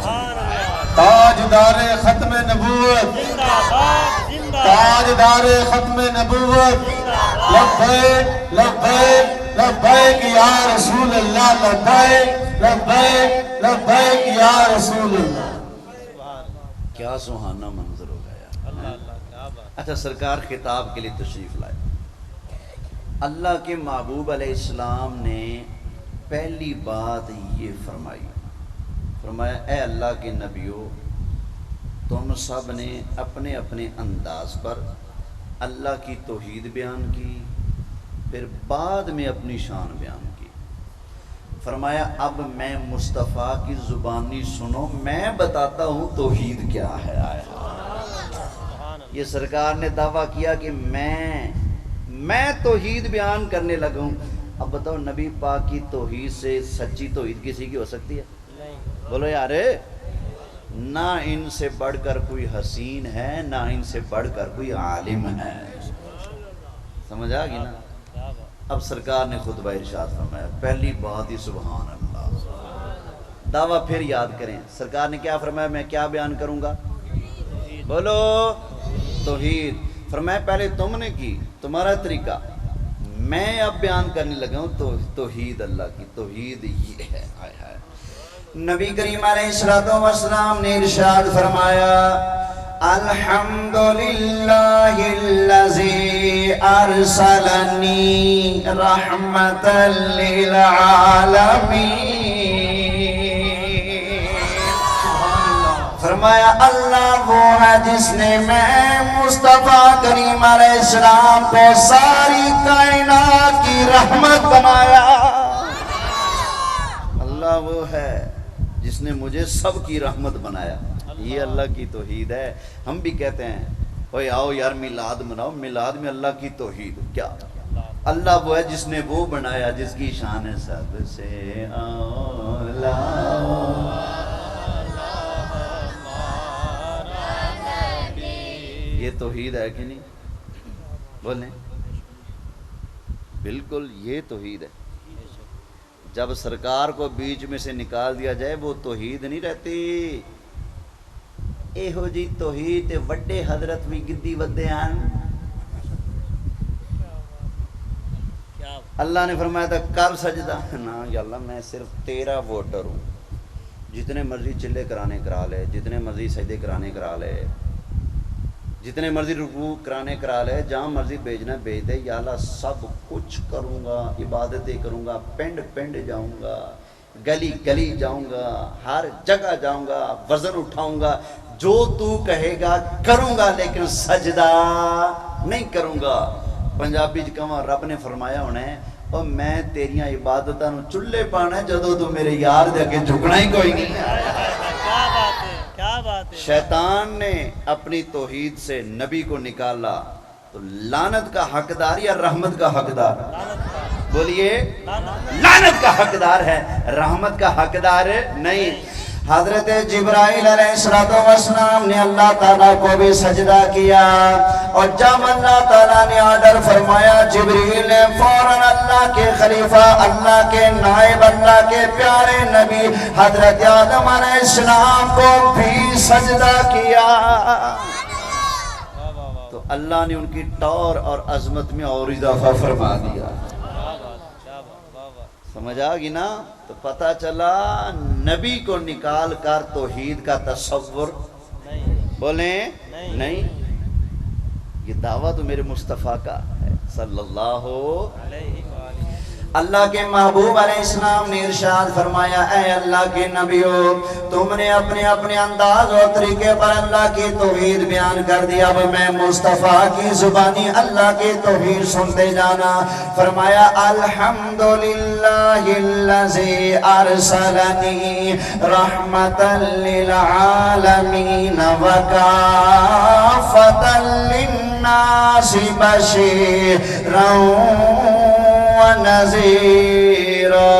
تاجدار ختم نبوت، تاجدار ختم نبوت، لبیک لبیک لبیک یا رسول اللہ، لبیک لبیک لبیک یا رسول اللہ۔ کیا سہانا منظر ہو گیا۔ اچھا سرکار خطاب کے لیے تشریف لائے، اللہ کے محبوب علیہ السلام نے پہلی بات یہ فرمایا اے اللہ کے نبیوں، تم سب نے اپنے اپنے انداز پر اللہ کی توحید بیان کی، پھر بعد میں اپنی شان بیان کی۔ فرمایا اب میں مصطفیٰ کی زبانی سنو، میں بتاتا ہوں توحید کیا ہے۔ یہ سرکار نے دعویٰ کیا کہ میں توحید بیان کرنے لگا ہوں۔ اب بتاؤ نبی پاک کی توحید سے سچی توحید کسی کی ہو سکتی ہے؟ بولو یار نہ ان سے بڑھ کر کوئی حسین ہے، نہ ان سے بڑھ کر کوئی عالم ہے. سمجھ آ گئی نا؟ اب سرکار نے خطبہ ارشاد فرمایا، پہلی بات ہی سبحان اللہ. دعویٰ پھر یاد کریں، سرکار نے کیا فرمایا؟ میں کیا بیان کروں گا؟ بولو توحید. فرمایا پہلے تم نے کی، تمہارا طریقہ، میں اب بیان کرنے لگا ہوں تو توحید اللہ کی. توحید یہ ہے. نبی کریم علیہ السلام نے ارشاد فرمایا، الحمدللہ الذی ارسلنی رحمتا للعالمین. فرمایا اللہ وہ ہے جس نے میں مصطفیٰ کریم علیہ السلام کو ساری کائنات کی رحمت بنایا. اللہ وہ ہے جس نے مجھے سب کی رحمت بنایا. یہ اللہ کی توحید ہے. ہم بھی کہتے ہیں اوے آؤ یار میلاد مناؤ، میلاد میں اللہ کی توحید کیا؟ اللہ وہ ہے جس نے وہ بنایا جس کی شان ہے سب سے اعلیٰ. یہ توحید ہے کہ نہیں؟ بولیں بالکل یہ توحید ہے. جب سرکار کو بیچ میں سے نکال دیا جائے وہ توحید نہیں رہتی. ایہو جی توحید تے وڈے حضرت بھی گدی ودے ہیں. اللہ نے فرمایا تھا کر سجدہ نا یا اللہ میں صرف تیرا ووٹر ہوں، جتنے مرضی چلے کرانے کرا لے، جتنے مرضی سجدے کرانے کرا لے، جتنے مرضی رکوع کرانے کرا لے، جہاں مرضی بھیجنا بھیج دے. یا اللہ سب کچھ کروں گا، عبادتیں کروں گا، پنڈ پنڈ جاؤں گا، گلی گلی جاؤں گا، ہر جگہ جاؤں گا، وزن اٹھاؤں گا، جو تو کہے گا کروں گا، لیکن سجدہ نہیں کروں گا. پنجابی کہاں رب نے فرمایا ہونا ہے اور میں تیریاں عبادتاں نو چلے پانا ہے جدوں تو میرے یار دے اگے جھکنا ہی کوئی نہیں. کیا بات ہے، کیا بات ہے. شیطان نے اپنی توحید سے نبی کو نکالا تو لعنت کا حقدار یا رحمت کا حقدار؟ بولیے لعنت کا حقدار ہے، رحمت کا حقدار نہیں. حضرت جبرائیل علیہ السلام نے اللہ تعالیٰ کو بھی سجدہ کیا، اور جب اللہ تعالیٰ نے آرڈر فرمایا جبریل نے فوراً اللہ کے خلیفہ، اللہ کے نائب، اللہ کے پیارے نبی حضرت آدم علیہ السلام کو بھی سجدہ کیا. تو اللہ نے ان کی ٹور اور عظمت میں اور اضافہ فرما دیا. سمجھ آ گئی نا؟ تو پتہ چلا نبی کو نکال کر توحید کا تصور بولیں نہیں. یہ دعویٰ تو میرے مصطفیٰ کا ہے صلی اللہ علیہ. اللہ کے محبوب علیہ السلام نے ارشاد فرمایا، اے اللہ کے نبیو تم نے اپنے اپنے انداز اور طریقے پر اللہ کی توحید بیان کر دیا، اب میں مصطفیٰ کی زبانی اللہ کی توحید سنتے جانا. فرمایا الحمدللہ الذی ارسلنی رحمتا للعالمین وکافتا للناس بشیرا ونذیرا.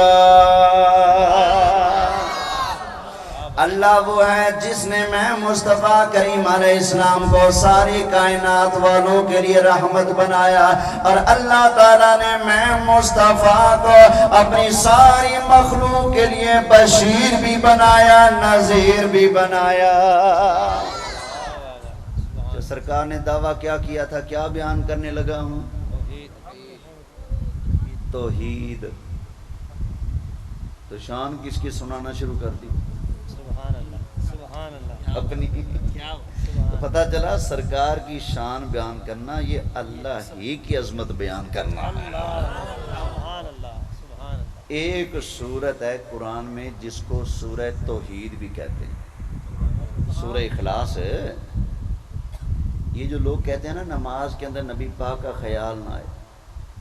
اللہ وہ ہے جس نے میں مصطفیٰ کریم علیہ السلام کو ساری کائنات والوں کے لیے رحمت بنایا، اور اللہ تعالیٰ نے میں مصطفیٰ کو اپنی ساری مخلوق کے لیے بشیر بھی بنایا، نذیر بھی بنایا. جو سرکار نے دعویٰ کیا تھا، کیا بیان کرنے لگا ہوں؟ توحید. تو شان کس کی سنانا شروع کر دی؟ سبحان اللہ، سبحان اللہ. اپنی. تو پتہ چلا سرکار کی شان بیان کرنا یہ اللہ ہی کی عظمت بیان کرنا. سبحان اللہ، سبحان اللہ. ایک سورت ہے قرآن میں جس کو سورہ توحید بھی کہتے ہیں، سورہ اخلاص ہے. یہ جو لوگ کہتے ہیں نا نماز کے اندر نبی پاک کا خیال نہ آئے،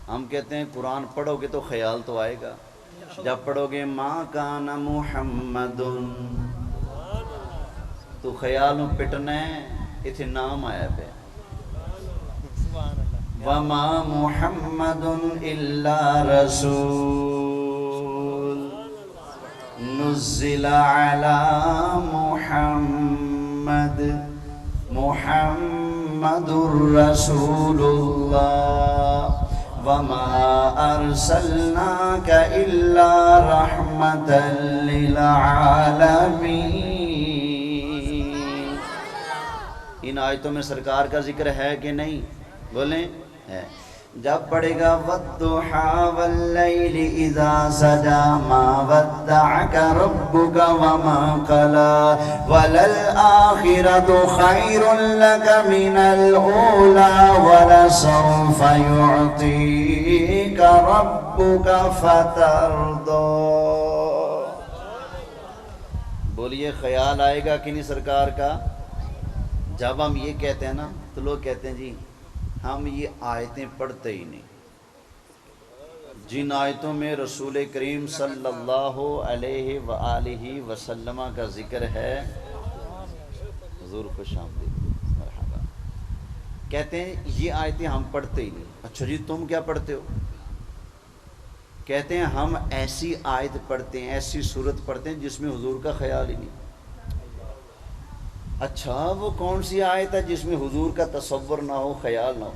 ہم کہتے ہیں قرآن پڑھو گے تو خیال تو آئے گا. جب پڑھو گے ما کان محمد تو خیالوں پٹنا ہے، اتنے نام آیا پہ وما محمد الا رسول نزل على محمد رسول الله وما أرسلناك إلا رحمة للعالمين. ان آیتوں میں سرکار کا ذکر ہے کہ نہیں؟ بولیں ہے. جب پڑھے گا والضحى والليل إذا سجى ما ودعك ربك وما قلى وللآخرة خير لك من الأولى ولسوف يعطيك ربك فترضى. بولیے خیال آئے گا کہ نہیں سرکار کا؟ جب ہم یہ کہتے ہیں نا تو لوگ کہتے ہیں جی ہم یہ آیتیں پڑھتے ہی نہیں. جن آیتوں میں رسول کریم صلی اللہ علیہ وآلہ وسلم کا ذکر ہے، حضور خوش آمدید مرحبا، کہتے ہیں یہ آیتیں ہم پڑھتے ہی نہیں. اچھا جی تم کیا پڑھتے ہو؟ کہتے ہیں ہم ایسی آیت پڑھتے ہیں، ایسی صورت پڑھتے ہیں جس میں حضور کا خیال ہی نہیں. اچھا وہ کون سی آیت ہے جس میں حضور کا تصور نہ ہو، خیال نہ ہو؟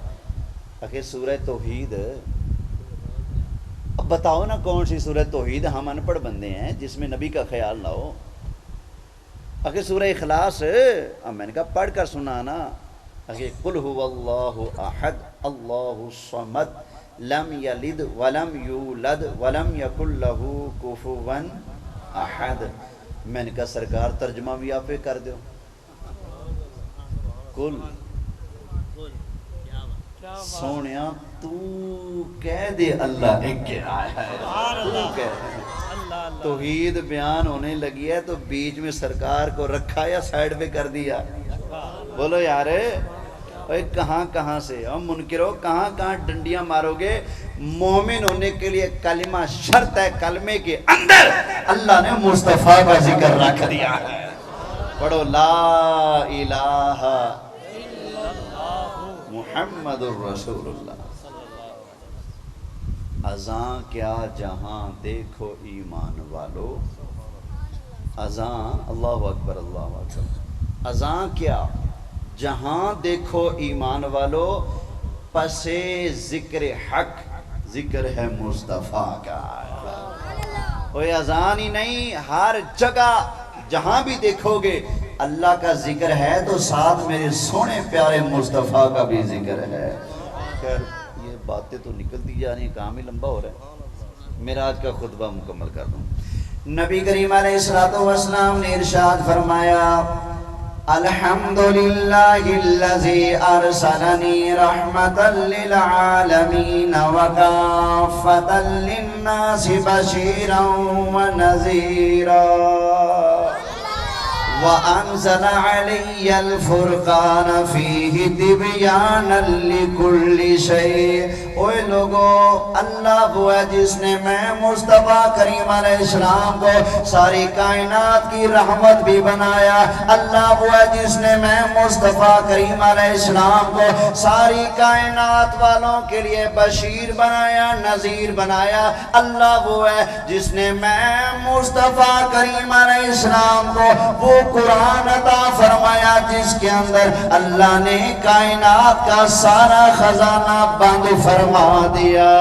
آخر سورہ توحید. اب بتاؤ نا کون سی سورہ توحید، ہم ان پڑھ بندے ہیں، جس میں نبی کا خیال نہ ہو. آخر سورہ اخلاص. اب میں نے کہا پڑھ کر سنانا. آخر قل هو اللہ احد اللہ الصمد لم یلد ولم یولد ولم یکن له کفوا احد. میں نے کہا سرکار ترجمہ بھی آپ پہ کر دو. کل سونیا تو کہہ دے اللہ ایک کے آیا ہے. توحید بیان ہونے لگی ہے تو بیچ میں سرکار کو رکھا یا سائیڈ پہ کر دیا؟ بولو یار کہاں کہاں سے ہم منکرو کہاں کہاں ڈنڈیاں مارو گے. مومن ہونے کے لیے کلمہ شرط ہے، کلمے کے اندر اللہ نے مصطفیٰ کا ذکر رکھ دیا ہے. پڑھو لا الہ محمد الرسول اللہ. اذاں کیا جہاں دیکھو ایمان والو، اذاں اللہ اکبر اللہ اکبر. اذاں کیا جہاں دیکھو ایمان والو، پسے ذکر حق ذکر ہے مصطفیٰ کا. کوئی اذان ہی نہیں، ہر جگہ جہاں بھی دیکھو گے اللہ کا ذکر ہے تو ساتھ میرے سونے پیارے مصطفیٰ کا بھی ذکر ہے. خیر یہ باتیں تو نکلتی جا رہی ہیں، کام ہی لمبا ہو رہا ہے. معراج کا خطبہ مکمل کر دوں. نبی کریم علیہ السلام نے ارشاد فرمایا الحمدللہ الذی ارسلنی رحمتا للعالمین وکافتا للناس بشیرا ونذیرا وَأَنزَلَ عَلَيَّ الْفُرْقَانَ فِيهِ تِبْيَانًا لِكُلِّ شَيْءٍ. اوے لوگو اللہ وہ ہے جس نے میں مصطفیٰ کریم علیہ السلام کو ساری کائنات کی رحمت بھی بنایا. اللہ وہ ہے جس نے میں مصطفیٰ کریم علیہ السلام کو ساری کائنات والوں کے لیے بشیر بنایا، نذیر بنایا. اللہ وہ ہے جس نے میں مصطفیٰ کریم علیہ السلام کو وہ قرآن عطا فرمایا جس کے اندر اللہ نے کائنات کا سارا خزانہ بند فرما دیا.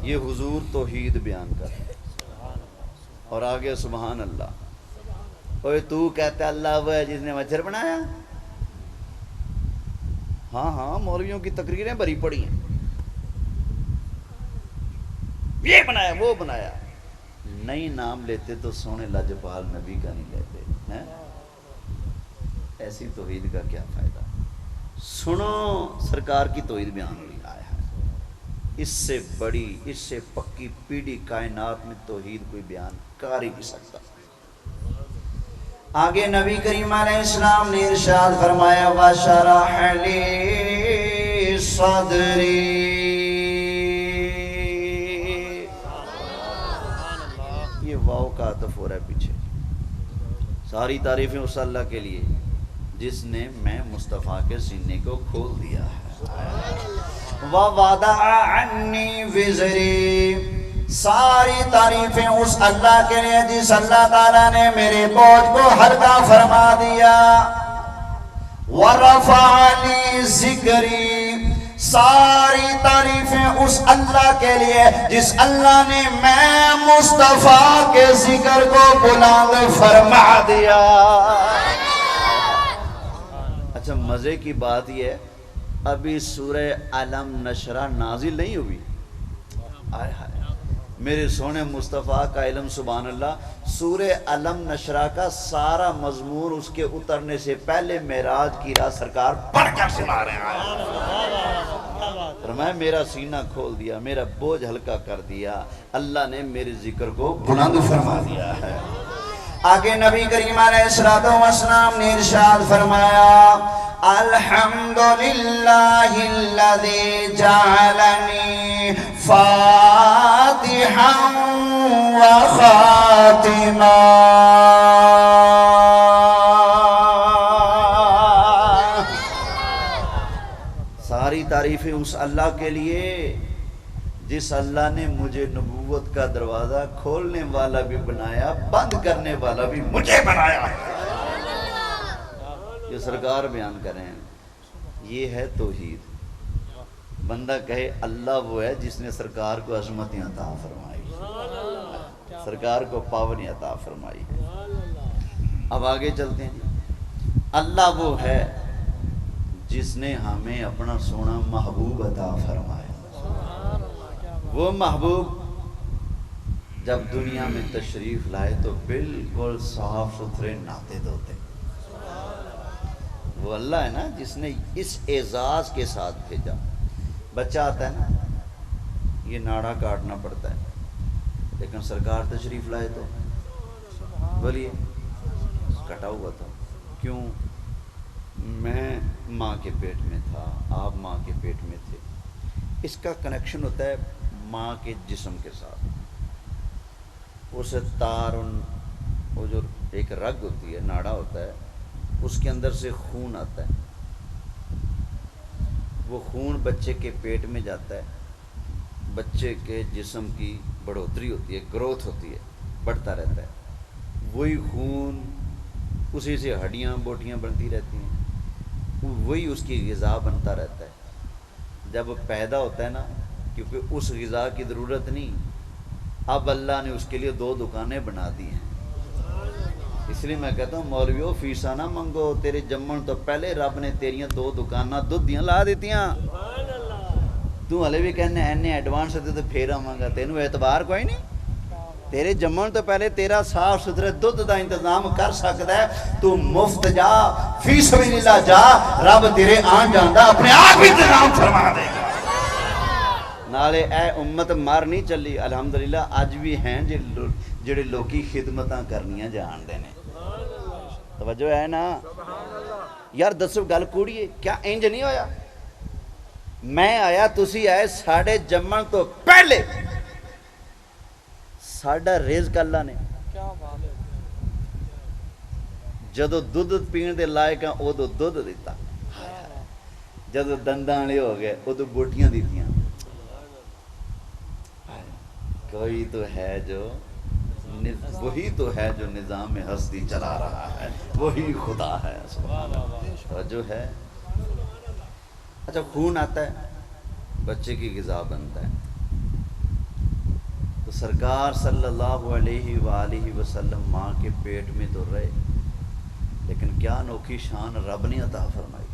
یہ حضور توحید بیان کر اور آگے سبحان اللہ. اوے تو کہتا ہے اللہ وہ ہے جس نے مچھر بنایا؟ ہاں ہاں مولویوں کی تقریریں بھری پڑی ہیں، یہ بنایا وہ بنایا. نہیں نام لیتے تو سونے لاجپال نبی کا نہیں لیتے ہیں. ایسی توحید کا کیا فائدہ؟ سنو سرکار کی توحید بیان ہو رہی آیا ہے. اس سے بڑی اس سے پکی پیڑھی کائنات میں توحید کوئی بیان کر ہی نہیں سکتا. آگے نبی کریم علیہ السلام نے ارشاد فرمایا وَشَرَحَ لِي صَدْرِي. واو کا عطف ہو رہا ہے پیچھے. ساری تعریفیں اس اللہ کے لیے جس نے میں مصطفیٰ کے سینے کو کھول دیا ہے. وَوَضَعَ عَنِّي وِزْرِي. ساری تعریفیں اس اللہ کے لیے جس اللہ تعالیٰ نے میرے بوجھ کو ہلکا فرما دیا. وَرَفَعَ لِي ذِكْرِي، ساری تعریفیں اس اللہ کے لیے جس اللہ نے میں مصطفیٰ کے ذکر کو بلند فرما دیا. اچھا مزے کی بات یہ ہے ابھی سورہ علم نشرہ نازل نہیں ہوئی. آئے ہائے میرے سونے مصطفیٰ کا علم سبحان اللہ. سورہ علم نشرہ کا سارا مضمون اس کے اترنے سے پہلے معراج کی رات سرکار پڑھ کر سنا رہے ہیں. فرمایا میرا سینہ کھول دیا، میرا بوجھ ہلکا کر دیا، اللہ نے میرے ذکر کو بلند فرما دیا ہے. آگے نبی کریم علیہ السلام نے ارشاد فرمایا الحمدللہ الذی جعلنی فاتحا و خاتما. ساری تعریفیں اس اللہ کے لیے جس اللہ نے مجھے نبوت کا دروازہ کھولنے والا بھی بنایا، بند کرنے والا بھی مجھے بنایا. یہ سرکار بیان کریں یہ ہے توحید. بندہ کہے اللہ وہ ہے جس نے سرکار کو عظمتیں عطا فرمائی، سرکار کو پاونی عطا فرمائی. اب آگے چلتے ہیں. اللہ وہ ہے جس نے ہمیں اپنا سونا محبوب عطا فرمایا. وہ محبوب جب دنیا میں تشریف لائے تو بالکل صاف ستھرے نہاتے دھوتے. وہ اللہ ہے نا جس نے اس اعزاز کے ساتھ بھیجا. بچہ آتا ہے نا یہ ناڑا کاٹنا پڑتا ہے، لیکن سرکار تشریف لائے تو بولیے کٹا ہوا تھا. کیوں؟ میں ماں کے پیٹ میں تھا، آپ ماں کے پیٹ میں تھے. اس کا کنیکشن ہوتا ہے ماں کے جسم کے ساتھ. اسے تار وہ جو ایک رگ ہوتی ہے، ناڑا ہوتا ہے، اس کے اندر سے خون آتا ہے. وہ خون بچے کے پیٹ میں جاتا ہے، بچے کے جسم کی بڑھوتری ہوتی ہے، گروتھ ہوتی ہے، بڑھتا رہتا ہے. وہی خون اسی سے ہڈیاں بوٹیاں بنتی رہتی ہیں، وہی اس کی غذا بنتا رہتا ہے. جب وہ پیدا ہوتا ہے نا، کیونکہ اس غذا کی ضرورت نہیں، اب اللہ نے اس کے لیے 2 دکانیں بنا دی ہیں. اس لیے میں کہتا ہوں مولویو فیسا نہ منگو، تیرے جمن تو پہلے رب نے تیریاں 2 دکاناں دودھ دیاں لا دیتیاں. تو ہلے بھی کہنے اینے ایڈوانس ہوتے تو پھر آواں گا، تینوں اعتبار کوئی نہیں. تیرے جمن تو پہلے تیرا صاف ستھرے دودھ دا انتظام کر سکتا ہے. تو مفت جا، فی سبیل اللہ جا، رب تیرے آن جاندہ اپنے آپ انتظام فرما دے گا. نالے اے امت مار نہیں چلی. الحمدللہ اج بھی ہیں جڑے لوکی خدمتاں کرنیاں جان دے نے. توجہ ہے نا یار؟ دسو گل کوڑیے کیا انج نہیں ہویا؟ میں آیا تسی آئے ساڑھے جمن تو پہلے. ساڑھا رزق اللہ نے جدو دودھ پین دے لائق ہیں ادو دودھ دیتا، جدو دندانے ہو گئے ادو بوٹیاں دیتیاں. کوئی تو ہے جو وہی تو ہے جو نظام ہستی چلا رہا ہے، وہی خدا ہے. سبحان اللہ جو ہے. اچھا خون آتا ہے، بچے کی غذا بنتا ہے. تو سرکار صلی اللہ علیہ وآلہ وسلم ماں کے پیٹ میں تو رہے، لیکن کیا انوکھی شان رب نے عطا فرمائی.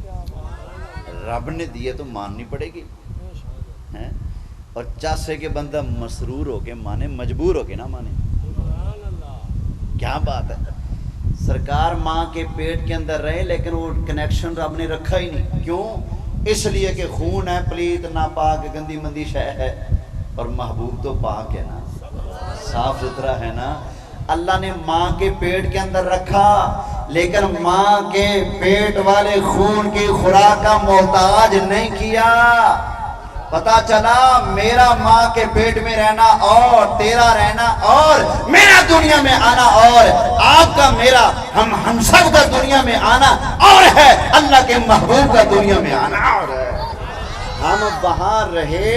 رب نے دیے تو ماننی پڑے گی. اور چاسے کے بندہ مسرور ہو کے مانے، مجبور ہو کے نہ مانے. کیا بات ہے. سرکار ماں کے پیٹ کے اندر رہے لیکن وہ کنیکشن رب نے رکھا ہی نہیں. کیوں؟ اس لیے کہ خون ہے، پلیت ناپاک گندی مندی شے ہے، اور محبوب تو پاک ہے نا، صاف ستھرا ہے نا. اللہ نے ماں کے پیٹ کے اندر رکھا لیکن ماں کے پیٹ والے خون کی خوراک کا محتاج نہیں کیا. پتا چلا میرا ماں کے پیٹ میں رہنا اور تیرا رہنا اور میرا دنیا میں آنا اور آپ کا میرا ہم سب کا دنیا میں آنا اور ہے، اللہ کے محبوب کا دنیا میں آنا اور ہے. ہم وہاں رہے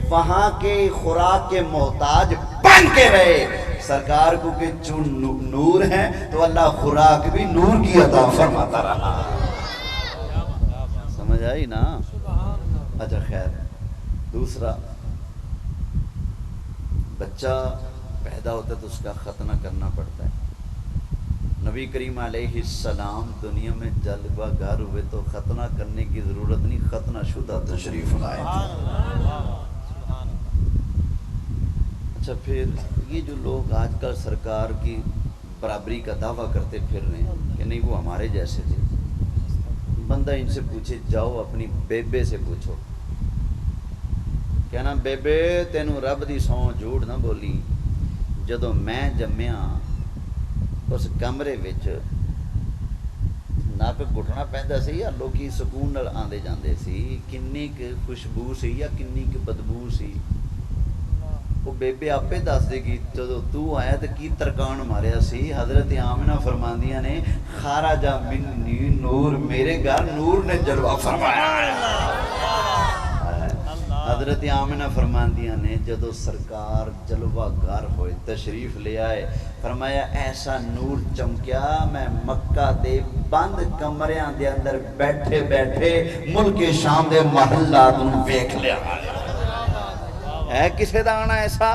وہاں کے خوراک کے محتاج بن کے رہے. سرکار کو کہ چون نور ہیں تو اللہ خوراک بھی نور کی عطا فرماتا رہا. سمجھ آئی نا؟ اچھا خیر. دوسرا، بچہ پیدا ہوتا ہے تو اس کا ختنہ کرنا پڑتا ہے. نبی کریم علیہ السلام دنیا میں جلوہ گر ہوئے تو ختنہ کرنے کی ضرورت نہیں، ختنہ شدہ تشریف لائے تھے. اچھا پھر یہ جو لوگ آج کل سرکار کی برابری کا دعویٰ کرتے پھر رہے ہیں کہ نہیں وہ ہمارے جیسے تھے. بندہ ان سے پوچھے، جاؤ اپنی بیبے سے پوچھو، کہنا بیبے تینوں رب دی سوں جھوٹ نہ بولی، جدو میں جمیا اس کمرے وچ نک گھٹنا پیندا سی یا لوکی سکون نال آندے جاندے سی، کنی کہ خوشبو سی یا کنی کہ بدبو سی، وہ بیبے آپے دس دے گی. جدو تو آیا تو کی ترکان ماریا سی. حضرت آمنہ فرماندیاں نے خارج منی نور، میرے گھر نور نے جلوہ فرمایا. حضرت آمنہ فرماندیاں نے جدو سرکار جلوہ گر ہوئے تشریف لے آئے، فرمایا ایسا نور چمکیا میں مکہ دے بند کمریاں دے اندر بیٹھے بیٹھے ملک شام دے محلات نوں ویکھ لیا. ہے کسے دا آنا ایسا؟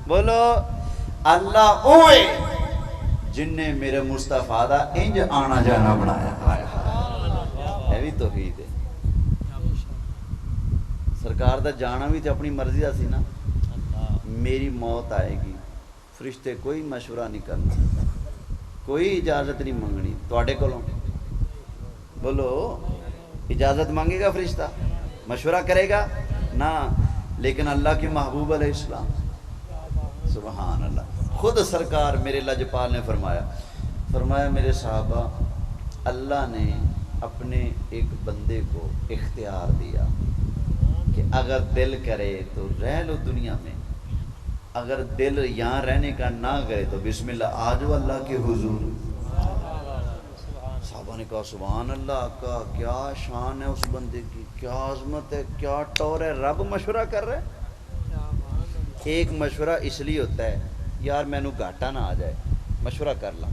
بولو اللہ اوئے جن نے میرے مصطفیٰ دا انج آنا جانا بنایا. ہے بھی توحید ہے. سرکار دا جانا بھی تو اپنی مرضی دا سی نا. میری موت آئے گی، فرشتے کوئی مشورہ نہیں کرنا، کوئی اجازت نہیں منگنی تواڈے کولوں. بولو اجازت مانگے گا فرشتہ؟ مشورہ کرے گا نا. لیکن اللہ کے محبوب علیہ السلام سبحان اللہ خود سرکار میرے لجپال نے فرمایا میرے صحابہ، اللہ نے اپنے ایک بندے کو اختیار دیا کہ اگر دل کرے تو رہ لو دنیا میں، اگر دل یہاں رہنے کا نہ کرے تو بسم اللہ آ جاؤ اللہ کے حضور. صحابہ نے کہا سبحان اللہ کا کیا شان ہے اس بندے کی، کیا عظمت ہے، کیا ٹور ہے. رب مشورہ کر رہے. ایک مشورہ اس لیے ہوتا ہے یار میں نو گھاٹا نہ آ جائے، مشورہ کر لاں.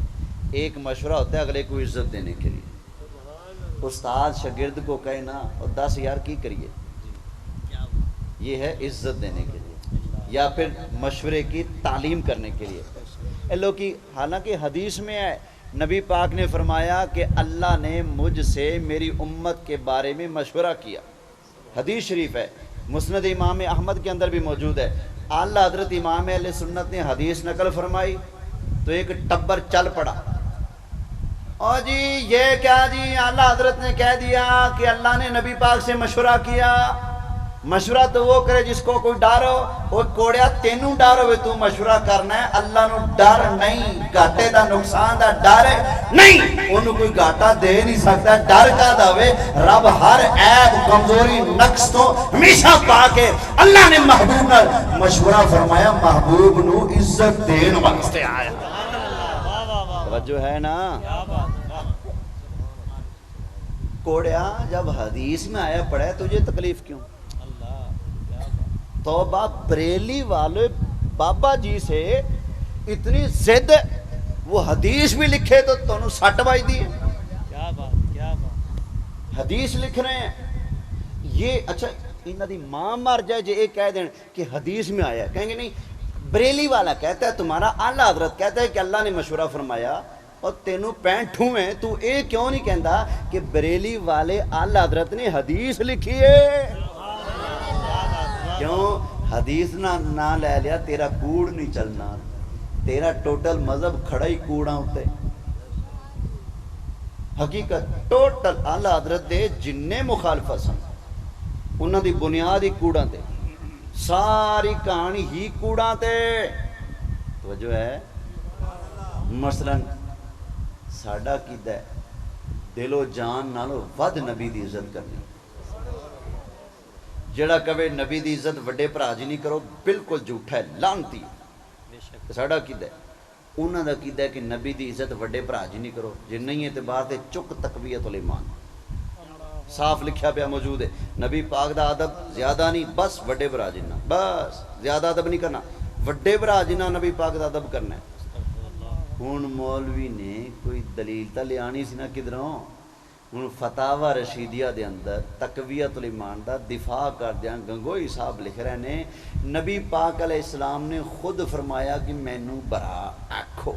ایک مشورہ ہوتا ہے اگلے کو عزت دینے کے لیے. استاد شاگرد کو کہے نا اور 10 یار کی کریے، یہ ہے عزت دینے کے لیے یا پھر مشورے کی تعلیم کرنے کے لیے. لوگ کی حالانکہ حدیث میں ہے نبی پاک نے فرمایا کہ اللہ نے مجھ سے میری امت کے بارے میں مشورہ کیا. حدیث شریف ہے، مسند امام احمد کے اندر بھی موجود ہے. اعلیٰ حضرت امام اہل سنت نے حدیث نقل فرمائی تو ایک ٹبر چل پڑا. اور جی یہ کیا جی، اعلیٰ حضرت نے کہہ دیا کہ اللہ نے نبی پاک سے مشورہ کیا. مشورہ تو وہ کرے جس کو کوئی ڈر ہو. وہ کوڑیا تینوں ڈر ہوئے تو مشورہ کرنا ہے، اللہ نو ڈر نہیں، گھاٹے دا نقصان دا ڈر ہے نہیں، انہوں کوئی گھاٹا دے نہیں سکتا. ڈر کا دعوے رب ہر عیب کمزوری نقص تو ہمیشہ پا کے اللہ نے محبوب نال مشورہ فرمایا، محبوب نو عزت دین واسطے آیا. توجہ ہے نا؟ کوڑیا جب حدیث میں آیا پڑھا تجھے تکلیف کیوں؟ توبہ بریلی والے بابا جی سے اتنی زد، وہ حدیث بھی لکھے تو تنوں سٹ بائی دی. کیا بات حدیث لکھ رہے ہیں یہ. اچھا انہاں دی ماں مر جائے جے ایک کہہ دیں کہ حدیث میں آیا، کہیں گے نہیں بریلی والا کہتا ہے، تمہارا اعلیٰ حضرت کہتا ہے کہ اللہ نے مشورہ فرمایا اور تینوں پینٹ ٹھوئیں، تو اے کیوں نہیں کہندا کہ بریلی والے اعلیٰ حضرت نے حدیث لکھی ہے؟ کیوں حدیث نہ لے لیا تیرا کوڑ نہیں چلنا، تیرا ٹوٹل مذہب کھڑا ہی کوڑا ہوتے. حقیقت ٹوٹل اعلیٰ حضرت دے جننے مخالفت سن انہاں دی بنیاد ہی کوڑاں تے، ساری کہانی ہی کوڑاں تے. توجہ ہے؟ مثلا ساڈا کیدا ہے دل و جان نالوں ود نبی دی عزت کرنی. جڑا کہے نبی دی عزت وڈے بھرا جی نہیں کرو بالکل جھوٹا ہے، لعنتی. ساڈا کیدا ہے انہاں دا کیدا ہے کہ نبی دی عزت وڈے بھرا جی نہیں کرو، جے نہیں ہے تے باہر تے چک تقویت الایمان. صاف لکھیا پیا موجود ہے نبی پاک دا ادب زیادہ نہیں بس وڈے بھرا جنہ بس زیادہ ادب نہیں کرنا وڈے بھرا جنہ نبی پاک دا ادب کرنا ہے ہن مولوی نے کوئی دلیل تا لے آنی سی نا کدھروں ہن فتاوی رشیدیہ دے اندر تقویت الایمان دا دفاع کردیاں گنگوئی صاحب لکھ رہے نے نبی پاک علیہ السلام نے خود فرمایا کہ مینوں برا آکھو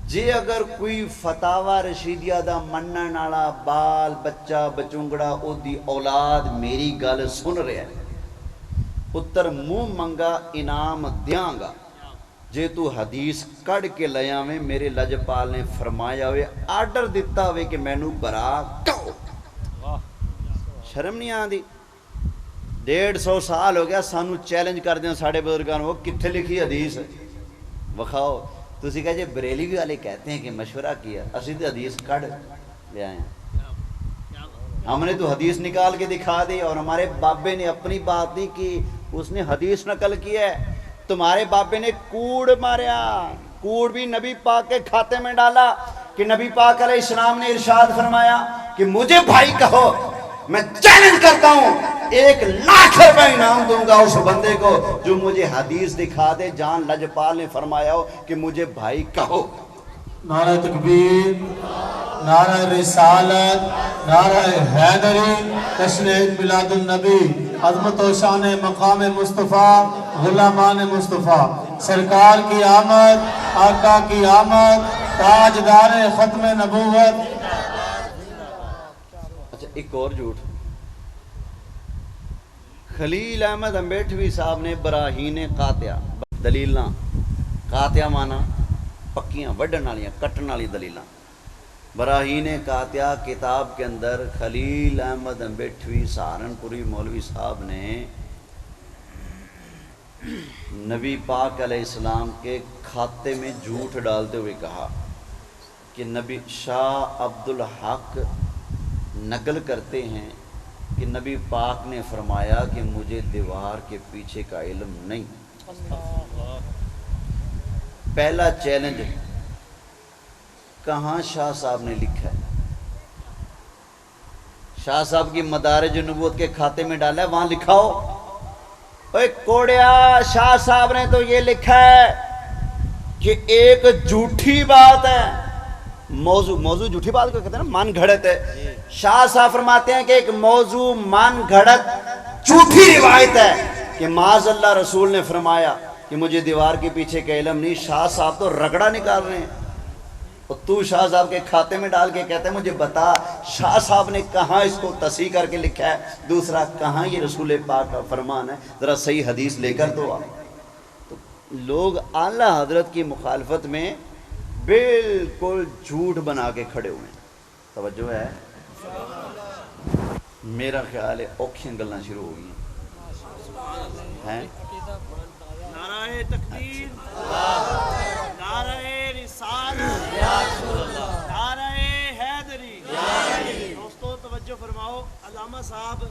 جے اگر کوئی فتاوی رشیدیہ دا منن والا بال بچہ بچونگڑا او دی اولاد میری گل سن رہا ہے پتر منہ منگا انعام دیاں گا جے تو حدیث کڑ کے لے آویں میرے لجپال نے فرمایا ہوئے آرڈر دیتا ہوئے کہ مینوں برا کہو شرم نہیں آندی 150 سال ہو گیا سانو چیلنج کر دیں ساڑھے بزرگان وہ کتھے لکھی حدیث وکھاؤ تسی کہا جے بریلوی والے کہتے ہیں کہ مشورہ کیا اسی تو حدیث کڑ لے آئے ہیں ہم نے تو حدیث نکال کے دکھا دی اور ہمارے بابے نے اپنی بات نہیں کی اس نے حدیث نقل کی ہے تمہارے بابے نے کوڑ ماریا کوڑ بھی نبی پاک کے کھاتے میں ڈالا کہ نبی پاک علیہ السلام نے ارشاد فرمایا کہ مجھے بھائی کہو میں چیلنج کرتا ہوں 1,00,000 روپے انعام دوں گا اس بندے کو جو مجھے حدیث دکھا دے جان لجپال نے فرمایا ہو کہ مجھے بھائی کہو نعرہ تکبیر نعرہ رسالت نعرہ حیدری جشن عید میلاد النبی عظمت و شان مقام مصطفیٰ غلامان مصطفیٰ سرکار کی آمد آقا کی آمد تاجدار ختم نبوت اچھا ایک اور جھوٹ خلیل احمد امبیٹوی صاحب نے براہین قاطعہ دلیلاں قاطعہ مانا پکیاں وڈن والیاں کٹن والی دلیلاں براہین قاطعہ کتاب کے اندر خلیل احمد امبیٹوی سہارنپوری مولوی صاحب نے نبی پاک علیہ السلام کے کھاتے میں جھوٹ ڈالتے ہوئے کہا کہ نبی شاہ عبد الحق نقل کرتے ہیں کہ نبی پاک نے فرمایا کہ مجھے دیوار کے پیچھے کا علم نہیں پہلا چیلنج کہاں شاہ صاحب نے لکھا ہے شاہ صاحب کی مدارج نبوت کے کھاتے میں ڈالا ہے وہاں لکھا ہو اوے کوڑیا شاہ صاحب نے تو یہ لکھا ہے کہ ایک جھوٹی بات ہے موضوع جھوٹی بات کو کہتے ہیں نا من گھڑت ہے شاہ صاحب فرماتے ہیں کہ ایک موضوع من گھڑت جھوٹی روایت ہے کہ معاذ اللہ رسول نے فرمایا کہ مجھے دیوار کے پیچھے کا علم نہیں شاہ صاحب تو رگڑا نکال رہے ہیں اور تو شاہ صاحب کے کھاتے میں ڈال کے کہتے ہیں مجھے بتا شاہ صاحب نے کہاں اس کو تصحیح کر کے لکھا ہے دوسرا کہاں یہ رسول پاک کا فرمان ہے ذرا صحیح حدیث لے کر تو لوگ اعلیٰ حضرت کی مخالفت میں بالکل جھوٹ بنا کے کھڑے ہوئے ہیں توجہ ہے میرا خیال ہے اوکھیاں گلنا شروع ہو گئی ہیں نعرہ تکبیر نعرہ رسالت نعرہ حیدری دوستو توجہ فرماؤ علامہ صاحب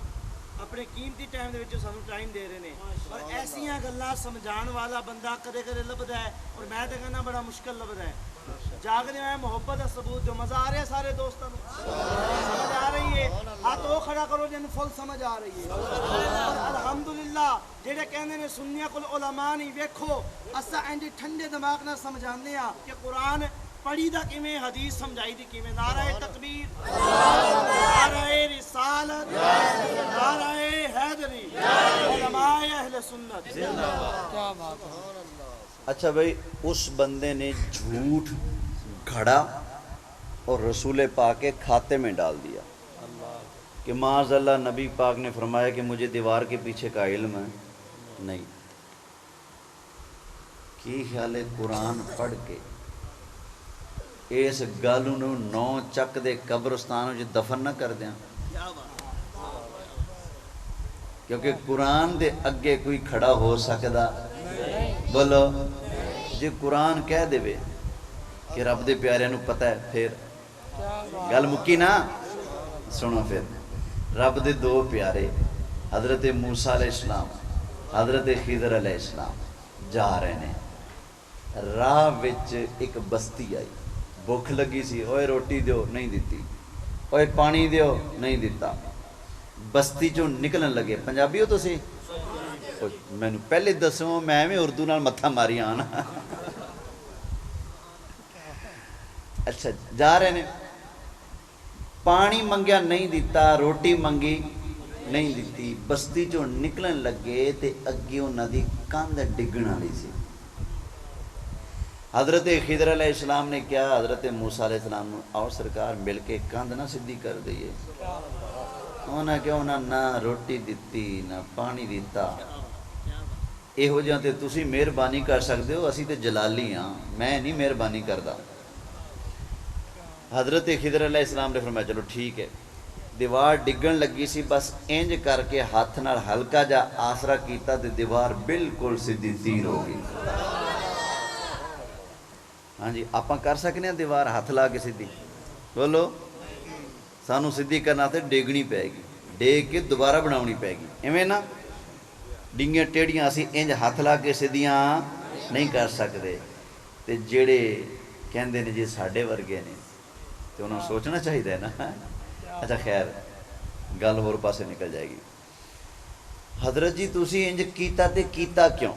اپنے قیمتی ٹائم دے وچ سانو ٹائم دے رہے ہیں اور ایسیاں گلاں سمجھان والا بندہ کدے کدے لبدا ہے اور میں تے کہنا بڑا مشکل لبدا ہے جاگنے آئے محبت ہے ثبوت جو مزہ آ رہا ہے سارے دوستوں سمجھ آ رہی ہے ہاتھ وہ کھڑا کرو جن فل سمجھ آ رہی ہے اور الحمدللہ جڑے کہندے نے سنیاں کل علماء نہیں ویکھو اسا انج ٹھنڈے دماغ نال سمجھاندے ہاں کہ قرآن پڑھی دا کیویں حدیث سمجھائی دی کیویں نعرہ تکبیر نعرہ رسالت نعرہ حیدری علماء اہل سنت کیا بات ہے اچھا بھائی اس بندے نے جھوٹ گھڑا اور رسول پاک کے کھاتے میں ڈال دیا کہ معاذ اللہ نبی پاک نے فرمایا کہ مجھے دیوار کے پیچھے کا علم ہے نہیں کی خیال ہے قرآن پڑھ کے اس گل نو چک دے قبرستان دفن نہ کر دیا کیونکہ قرآن دے اگے کوئی کھڑا ہو سکتا بولو جی قرآن کہہ دے کہ رب دے پیارے نو پتہ ہے پھر گل مکی نا سنو پھر رب دے دو پیارے حضرت موسیٰ علیہ السلام حضرت خضر علیہ السلام جا رہے ہیں راہ وچ ایک بستی آئی بھوک لگی سی اوے روٹی دیو نہیں دیتی اوے پانی دیو نہیں دیتا بستی چوں نکلن لگے پنجابی ہو تسی مینوں پہلے دسو میں ایویں اردو نال متھا ماری آنا اچھا جا رہے نے پانی منگیا نہیں دیتا روٹی منگی نہیں دیتی بستی چوں نکلن لگے تے اگے انہاں دی کندھ ڈگن والی سی حضرت خضر علیہ السلام نے کیا حضرت موسیٰ علیہ السلام نے اور سرکار مل کے کندھ نہ سدھی کر دئیے انہاں کیا انہاں نہ روٹی دیتی نہ پانی دیتا یہو جہاں تے تسی مہربانی کر سکتے ہو اسی تے جلالی ہاں میں نہیں مہربانی کردا حضرت خضر علیہ السلام نے فرمایا چلو ٹھیک ہے دیوار ڈگن لگی سی بس انج کر کے ہاتھ نال ہلکا جا آسرا کیتا تے دیوار بالکل سیدھی تیر ہو گئی ہاں جی آپاں کر سکنے ہیں دیوار ہاتھ لا کے سیدھی بولو سانو سیدھی کرنا تے ڈیگنی پے گی ڈیگ کے دوبارہ بناونی پے گی ایویں نا ڈنگیاں ٹیڑیاں اسی انج ہاتھ لا کے سیدھیاں نہیں کر سکتے تے جڑے کہندے نے جی ساڈے ورگے نے تے انہوں سوچنا چاہیے نا اچھا خیر گل ہور پاسے نکل جائے گی حضرت جی تسی انج کیتا تے کیتا کیوں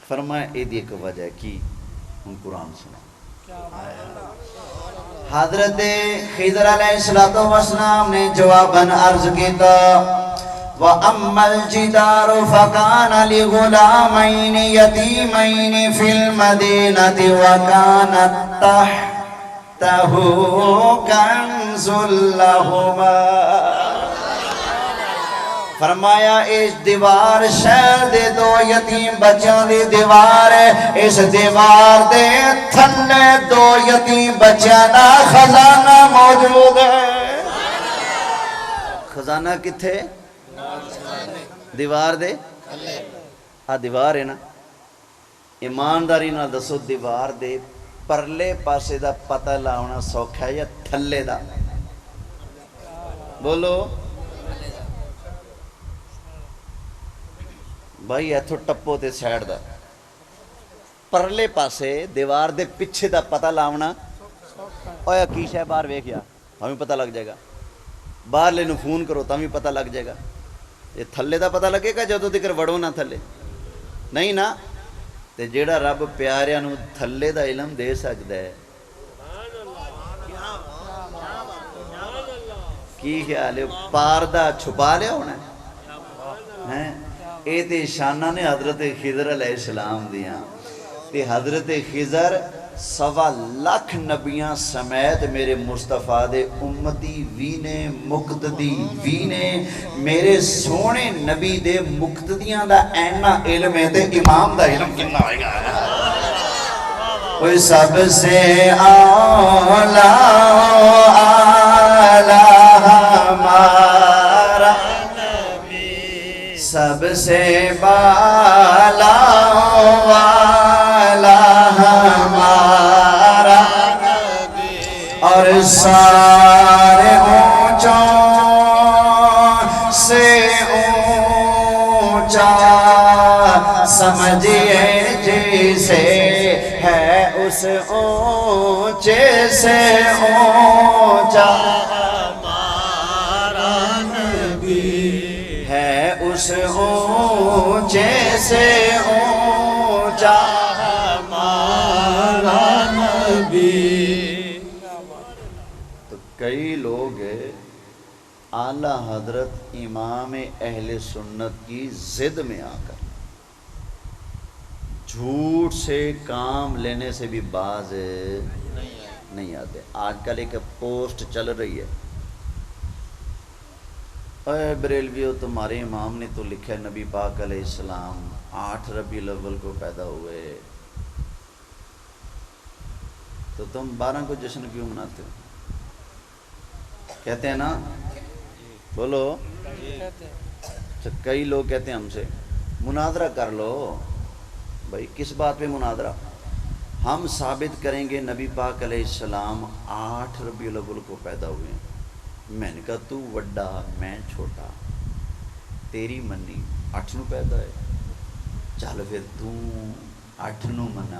فرمایا اے دی ایک وجہ کی ہن قرآن سنا حضرت خضر علیہ السلام نے جواباً عرض کیتا وَأَمَّا الْجِدَارُ فَكَانَ لِغُلَامَيْنِ يَتِيمَيْنِ فِي الْمَدِينَةِ وَكَانَ تَحْتَهُ كَنْزٌ لَهُمَا فرمایا اس دیوار شہر دے دو یتیم بچوں دی دیوار ہے اس دیوار دے تھلے دو یتیم بچوں دا خزانہ موجود ہے خزانہ کتھے دیوار دے دیوار ہے نا ایمانداری نہ دسو دیوار دے پرلے پاسے دا پتہ لاؤنا سوکھا ہے یا تھلے دا بولو بھائی ایتھو ٹپو تے سائڈ دا پرلے پاسے دیوار دے پیچھے دا پتہ لاؤنا اویا کی شے باہر ویکھیا ہمیں پتہ لگ جائے گا باہر لے نو فون کرو تمہیں پتہ لگ جائے گا یہ تھلے دا پتہ لگے گا جدوں تک وڑو نہ تھلے نہیں نا تے جیڑا رب پیاریاں نو تھلے دا علم دے سکدا ہے کی خیال ہے پار دا چھپا لیا ہونا ہے اے تے شانہ نے حضرت خضر علیہ السلام دیاں تے حضرت خضر 1.25 لاکھ نبیاں سمیت میرے مصطفیٰ دے امتی وینے مقتدی وینے میرے سونے نبی دے مقتدیاں دا اینا علم ہے تے امام دا علم کنا ہوئے گا کوئی سب سے اولا ہمارا سب سے بالا والا ہمارا اور سارے اونچوں سے اونچا سمجھئے جیسے ہے اس اونچے سے اونچا اس اونچے سے اونچا ہمارا نبی تو کئی لوگ اعلیٰ حضرت امام اہل سنت کی ضد میں آ کر جھوٹ سے کام لینے سے بھی باز نہیں آتے آج کل ایک پوسٹ چل رہی ہے اے بریلویو تمہارے امام نے تو لکھا ہے نبی پاک علیہ السلام 8 ربیع الاول کو پیدا ہوئے تو تم 12 کو جشن کیوں مناتے ہو کہتے ہیں نا بولو کئی لوگ کہتے ہیں ہم سے مناظرہ کر لو بھائی کس بات پہ مناظرہ ہم ثابت کریں گے نبی پاک علیہ السلام 8 ربیع الاول کو پیدا ہوئے ہیں میں نے کہا تو وڈا میں چھوٹا تیری منی 8 نو پیدا ہے چل پھر تو 8 نو منا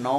9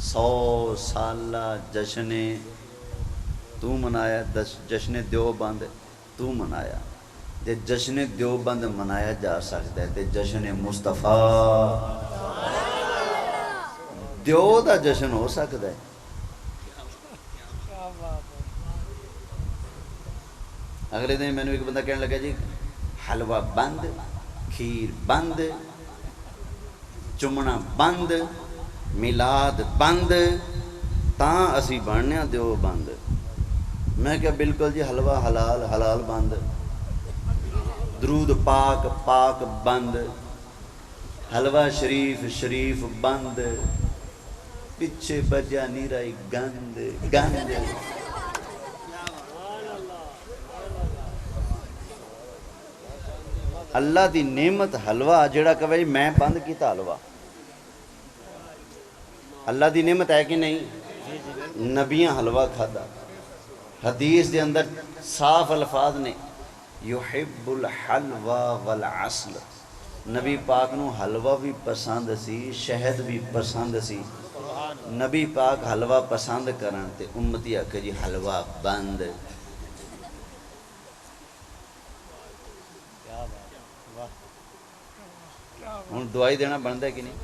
100 سالہ جشن تو منایا، جشن دیوبند تو منایا، جے جشن دیوبند منایا جا سکتا ہے تے جشن مصطفیٰ دیو دا جشن ہو سکتا ہے؟ اگلے دن میں نے ایک بندہ کہنے لگا جی حلوہ بند، کھیر بند، چمنا بند، میلاد بند، تاں اسی بننے دیو بند۔ میں کہا بالکل جی، حلوہ حلال، حلال بند، درود پاک، پاک بند، حلوہ شریف، شریف بند، پچھے بجا نیرائی گند، گند۔ اللہ دی نعمت حلوہ جڑا کہ میں بند کیتا حلوہ، اللہ دی نعمت ہے کہ نہیں؟ نبیاں حلوہ کھادا، حدیث دے اندر صاف الفاظ نے یحب الحلوہ والعسل، نبی پاک نو حلوہ بھی پسند سی، شہد بھی پسند سی۔ نبی پاک حلوہ پسند کرن تے امتی آکھے جی حلوہ بند۔ ہوں دعائی دینا بنتا ہے کہ نہیں؟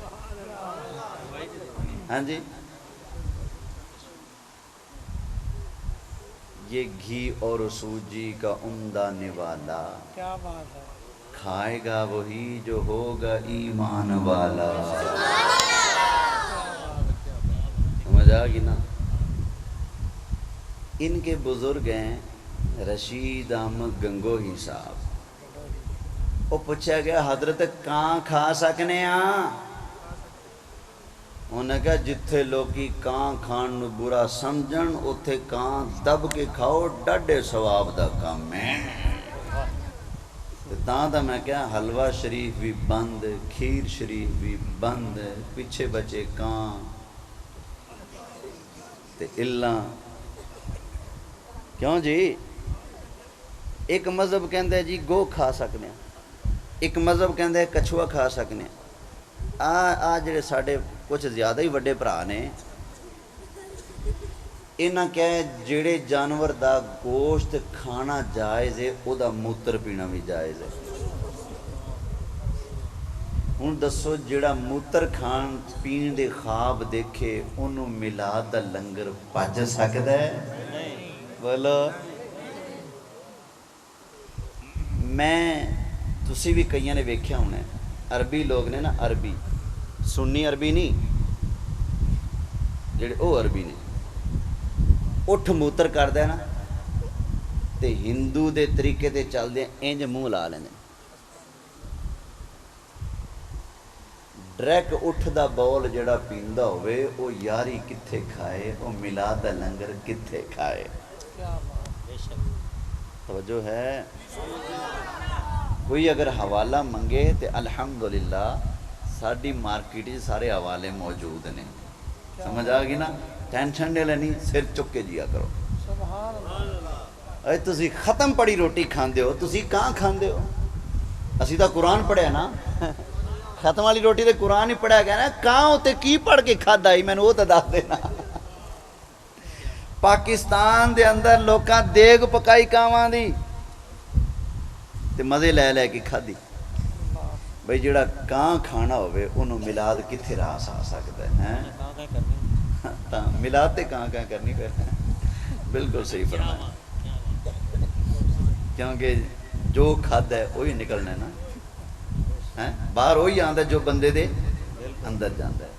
ہاں جی، یہ گھی اور سوجی کا عمدہ نوالا، کیا بات ہے، کھائے گا وہی جو ہوگا ایمان والا۔ سمجھ آ گئی نا؟ ان کے بزرگ ہیں رشید احمد گنگوہی صاحب، وہ پوچھا گیا حضرت کان کھا سکنے ہاں؟ انہوں نے کہا جتھے لوگی کان کھان نو برا سمجھن اتھے کان دب کے کھاؤ، ڈاڈے ثواب دا کام ہے۔ تاں دا میں کہا حلوہ شریف بھی بند، کھیر شریف بھی بند، پیچھے بچے کان تے اللہ۔ کیوں جی؟ ایک مذہب کہندہ ہے جی گو کھا سکنے، ایک مذہب کہندہ ہے کچھوا کھا سکنے۔ آ جڑے ساڑے کچھ زیادہ ہی وڈے بھرا نے، انہاں کہے جڑے جانور دا گوشت کھانا جائز ہے او دا موتر پینا بھی جائز ہے۔ ہن دسو جڑا موتر کھان پین دے خواب دیکھے انہوں میلاد دا لنگر پج سکدا ہے؟ بولو۔ میں تسی بھی کئیاں نے ویکھیا ہونا ہے، عربی لوگ نے نا، عربی سنی عربی نہیں، جڑے او عربی نے اٹھ موتر کردے نا تے ہندو دے طریقے تے چل دے انج منہ لا لیندے، ڈریک اٹھ دا بول جڑا پیندا ہوئے او یاری کتھے کھائے، او میلاد دا لنگر کتھے کھائے۔ توجہ ہے؟ کوئی اگر حوالہ منگے تے الحمدللہ ساڑی مارکیٹ سارے حوالے موجود نے۔ سمجھ آ گئی نا؟ ٹینشن دے لینی، سر چک کے جیا کرو۔ اے تسی ختم پڑی روٹی کھاندے ہو، تسی کہاں کھاندے ہو؟ اسی تا قرآن پڑھیا نا، ختم والی روٹی تے قرآن ہی پڑھیا گیا نا، کہاں ہوتے کی پڑھ کے کھادا ہی، میں نے وہ تا دس دینا۔ پاکستان دے اندر لوکاں دیگ پکائی کاواں دی تے مزے لے لے کے کھادی۔ بھئی جڑا کان کھانا ہوئے انہوں میلاد کتھے راس آ سکتا ہے؟ میلاد تے کان کرنی پہ بالکل صحیح فرمایا، کیونکہ جو کھادا ہے وہی نکلنا ہے نا، باہر وہی آندا ہے جو بندے دے اندر جاندا ہے۔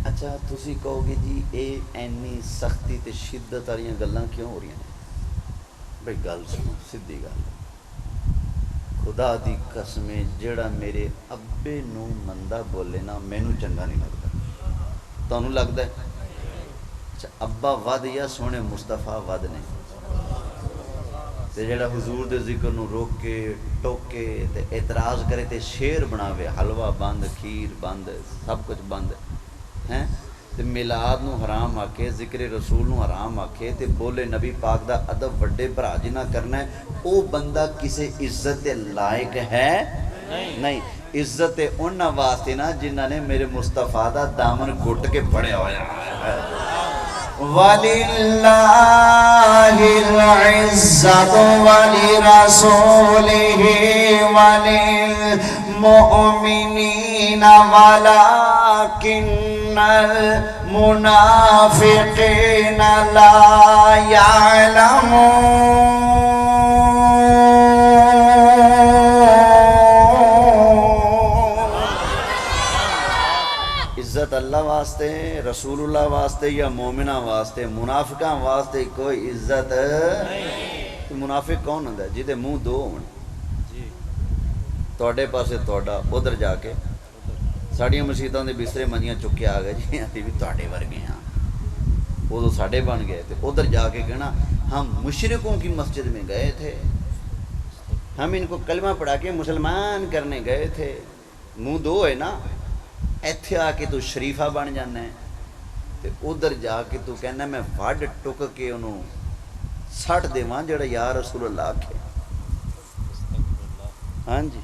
اچھا تسی کہو گے جی اے اینی سختی تے شدت والیاں گلاں کیوں ہو رہی ہیں؟ بھئی گل سنو، سدھی گل، خدا دی قسمیں جڑا میرے ابے نو مندہ بولے نا مینوں چنگا نہیں لگتا۔ تانوں لگدا ہے؟ اچھا ابا ود یا سونے مصطفیٰ ود نے؟ تے جڑا حضور دے ذکر نو روکے ٹوکے تے اعتراض کرے تے شیر بناوے، حلوہ بند، کھیر بند، سب کچھ بند ہیں، تے میلاد نو حرام آکھے، ذکر رسول نو حرام آکھے تے بولے نبی پاک دا ادب وڈے بھرا جنہ کرنا ہے، او بندہ کسے عزت دے لائق ہے نہیں۔ عزت انہاں واسطے نا جنہاں نے میرے مصطفیٰ دا دامن گھٹ کے پڑھیا ہویا ہے وَلِلَّهِ الْعِزَّةُ وَلِرَسُولِهِ وَلِلْمُؤْمِنِينَ وَلَكِنَّ الْمُنَافِقِينَ لَا يَعْلَمُونَ عزت اللہ واسطے رسول اللہ واسطے یا مومنہ واسطے منافقہ واسطے کوئی عزت نہیں۔ منافق کون ہوتا ہے جیدے منہ دو ہون توڑے پاسے توڑا ادھر جا کے ساڑیاں مسیطوں دے بسترے منیاں چکے آ گئے جی ابھی بھی توڑے ور گئے ہیں وہ تو ساڑے بن گئے تھے ادھر جا کے کہنا ہم مشرکوں کی مسجد میں گئے تھے ہم ان کو کلمہ پڑھا کے مسلمان کرنے گئے تھے منہ دو ہے نا ایتھے آ کے تو شریفہ بن جانا ہے تے ادھر جا کے تو کہنا میں وڈ ٹک کے انہوں سٹ دیواں جڑا یا رسول اللہ آکھے ہاں جی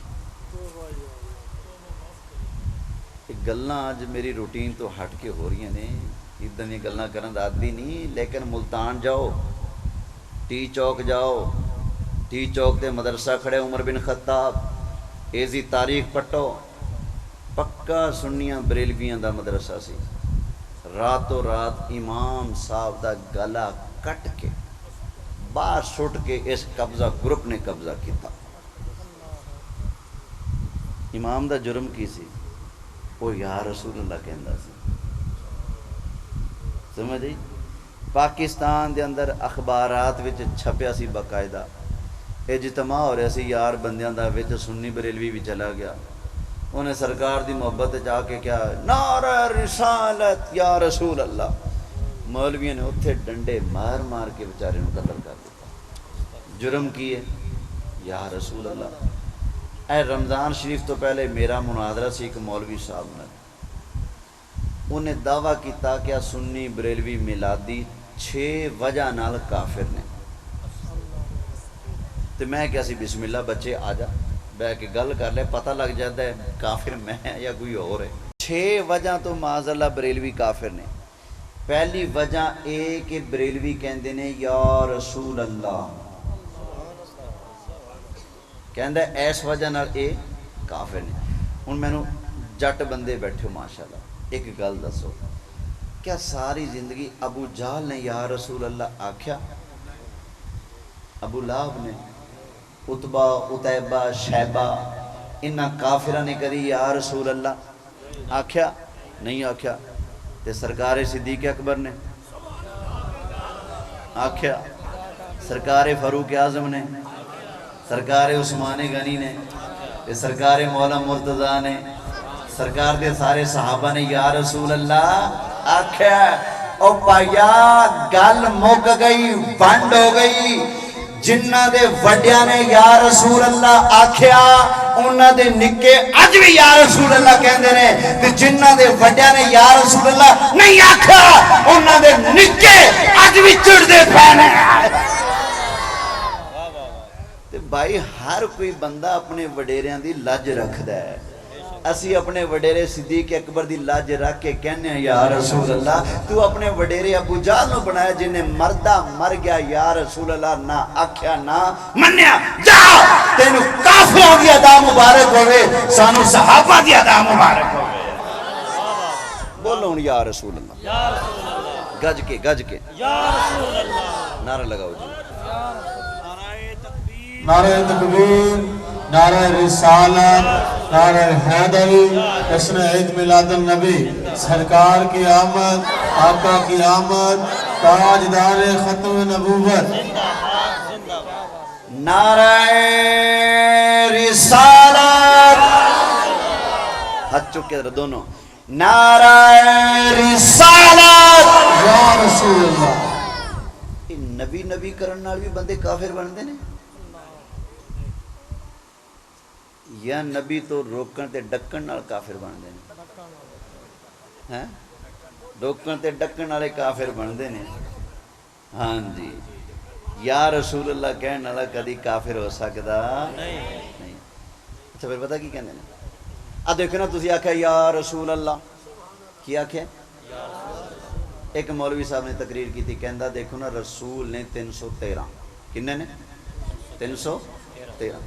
گلاں آج میری روٹین تو ہٹ کے ہو رہی ہیں نے ادھر یہ گلاں کرن دا عادی نہیں لیکن ملتان جاؤ ٹی چوک جاؤ ٹی چوک تے مدرسہ کھڑے عمر بن خطاب ایزی تاریخ پٹو پکا سنیاں بریلویاں دا مدرسہ سی راتوں رات امام صاحب دا گلا کٹ کے باہر سٹ کے اس قبضہ گروپ نے قبضہ کیتا امام دا جرم کی سی وہ یا رسول اللہ کہندا سی سمجھ پاکستان دے اندر اخبارات وچ چھپیا سی باقاعدہ اجتماع ہو رہا سی یار بندیاں دا وچ سنی بریلوی بھی چلا گیا انہیں سرکار دی محبت جا کے کیا نعرہ رسالت یا رسول اللہ مولویوں نے اتھے ڈنڈے مار مار کے بیچارے نو قتل کر دیتا جرم کیے یا رسول اللہ اے رمضان شریف تو پہلے میرا مناظرہ سی ایک مولوی صاحب نے انہیں دعویٰ کیتا کہ سنی بریلوی میلادی 6 وجہ نال کافر نے تو میں کیا سی بسم اللہ بچے آجا بہ کے گل کر لے پتہ لگ جاتا ہے کافر میں یا کوئی اور ہے 6 وجہ تو معاذ اللہ بریلوی کافر نے پہلی وجہ اے کہ بریلوی کہندے نے یا رسول اللہ کہندہ ایس وجہ نال اے کافر نے ان میں نو جٹ بندے بیٹھے ہو ماشاءاللہ ایک گل دسو کیا ساری زندگی ابو جہل نے یا رسول اللہ آکھیا ابو لہب نے عتبہ عتیبہ شیبہ انہاں کافرہ نے کری یا رسول اللہ آکھیا نہیں آکھیا تے سرکار صدیق اکبر نے آکھیا سرکار فاروق اعظم نے سرکار عثمان غنی نے تے سرکار مولا مرتضیٰ نے سرکار دے سارے صحابہ نے یا رسول اللہ آکھیا او پایا گل مک گئی بند ہو گئی جنہ دے وڈیاں نے یا رسول اللہ آکھیا انہاں دے نکے اج بھی یا رسول اللہ کہندے نے تے جنہ دے وڈیاں نے یا رسول اللہ نہیں آکھیا انہاں دے نکے اج بھی چڑھدے پے نے تے بھائی ہر کوئی بندہ اپنے وڈیریاں دی لج رکھدا ہے اسی اپنے وڈیرے صدیق اکبر دی لاج رکھ کے کہنے ہیں یا رسول اللہ تو اپنے وڈیرے ابو جہل نو بنایا جنہیں مردہ مر گیا یا رسول اللہ نہ آکھیا نہ منیا جا تینو کافروں دی ادا مبارک ہوئے سانو صحابہ دی ادا مبارک ہوئے بولو یا رسول اللہ گج کے یا رسول اللہ نعرہ لگاؤ جی نعرہ تکبیر نعرہ رسالت نعرہ حیدری جشن عید میلاد النبی سرکار کی آمد آقا کی آمد تاجدار ختم نبوت نعرہ رسالت ہاتھ چکے دونوں نعرہ رسالت یا رسول اللہ نبی نبی کرن نال بھی بندے کافر بندے نے یا نبی تو روکن تے ڈکن نال کافر بندے نے روکن تے ڈکن والے کافر بندے نے ہاں جی یا رسول اللہ کہنے والا کدی کافر ہو سکتا نہیں اچھا پھر پتہ کی کہندے نے دیکھو نا تسی آکھیا یا رسول اللہ کی آکھیا ایک مولوی صاحب نے تقریر کی تھی کہندا دیکھو نا رسول نے 313 کنے نے 313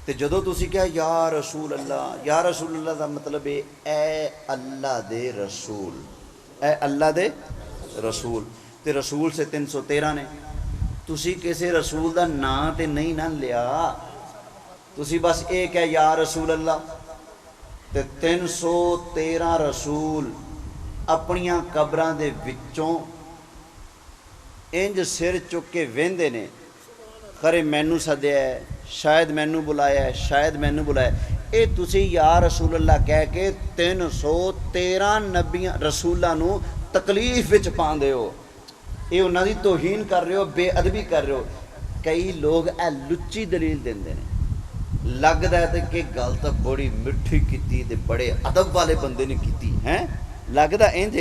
تے جدو تسی کہا یا رسول اللہ دا مطلب ہے اے اللہ دے رسول، اے اللہ دے رسول، تے رسول سے 313 نے تسی کسے رسول دا نام تے نہیں نہ لیا، تسی بس ایک ہے یا رسول اللہ تے 313 رسول اپنیاں قبراں دے وچوں انج سر چک کے ویندے نے خرے مینو سدیا ہے، شاید مینو بلایا ہے، شاید مینو بلایا ہے، اے تسی یا رسول اللہ کہہ کے 313 نبیاں رسولاں نو تکلیف وچ پاندے ہو، اے انہاں دی توہین کر رہے ہو، بے ادبی کر رہے ہو۔ کئی لوگ اے لچی دلیل دیندے نے، لگدا ہے تے کہ گل تاں بڑی مٹھی کیتی تے بڑے ادب والے بندے نے کیتی ہیں، لگدا انج،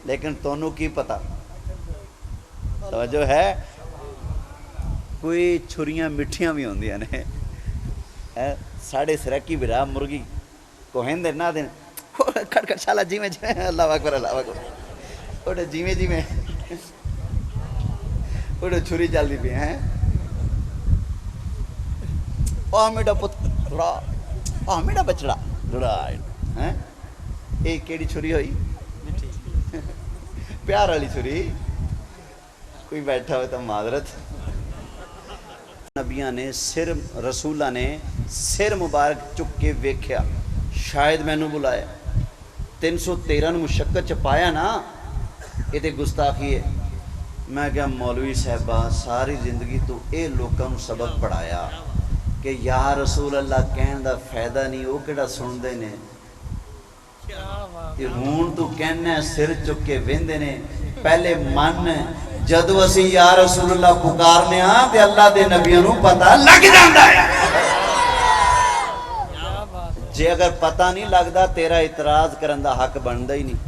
لیکن تانوں کی پتہ، توجہ ہے، کوئی چھریاں مٹھیاں بھی ہوندیاں نے، ساڑھے سرکی برا مرغی کوہن دے نہ دین کھڑ کھڑ شالا جیویں جیویں اللہ اکبر اوڑے جیویں جیویں اوڑے چھری چلدی پئی ہیں، آ میرا پترا، آ میرا بچڑا لڑائی ہیں، اے کیڑی چھری ہوئی پیار والی چھری، کوئی بیٹھا ہوئے تو معذرت۔ نبیاں نے سر رسولہ نے سر مبارک چک کے ویکھیا، شاید مینو بلایا، 313 مشقت چپایا نا، یہ تے گستاخی ہے۔ میں کہا مولوی صاحبہ ساری زندگی تو اے لوکاں نوں سبق پڑھایا کہ یا رسول اللہ کہن دا فائدہ نہیں، وہ کیڑا سن دے نے، ہون تو کہنا ہے سر چک کے ویندے نے، پہلے من جدو اسی یا رسول اللہ پکارنے ہاں تے اللہ دے نبیوں نوں پتہ لگ جاندا ہے، جے اگر پتہ نہیں لگدا تیرا اعتراض کرن دا حق بندا ہی نہیں،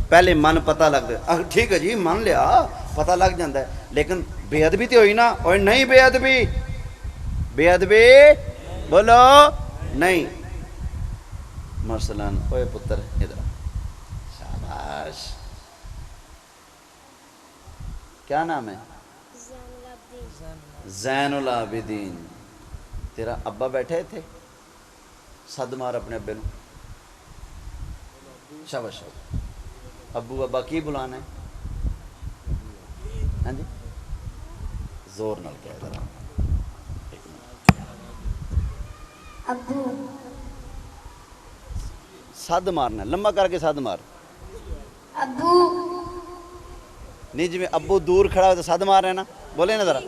پہلے من پتہ لگدا، ٹھیک ہے جی مان لیا پتہ لگ جاندا ہے، لیکن بے ادبی تے ہوئی نا، اور نہیں بے ادبی، بے ادبی بولو نہیں، مثلاً اوے پتر ادھر شاباش، کیا نام ہے؟ زین العابدین، تیرا ابا بیٹھے تھے، صد مار اپنے ابے نو، شاباش شاباش، ابو ابا کی بلانا ہے؟ ہاں جی زور نال کہہ ذرا، ابو صد مارنا، لمبا کر کے صد مار، ابو نہیں جی میں ابو دور کھڑا ہو تو صد مار رہے نا، بولے نا ذرا،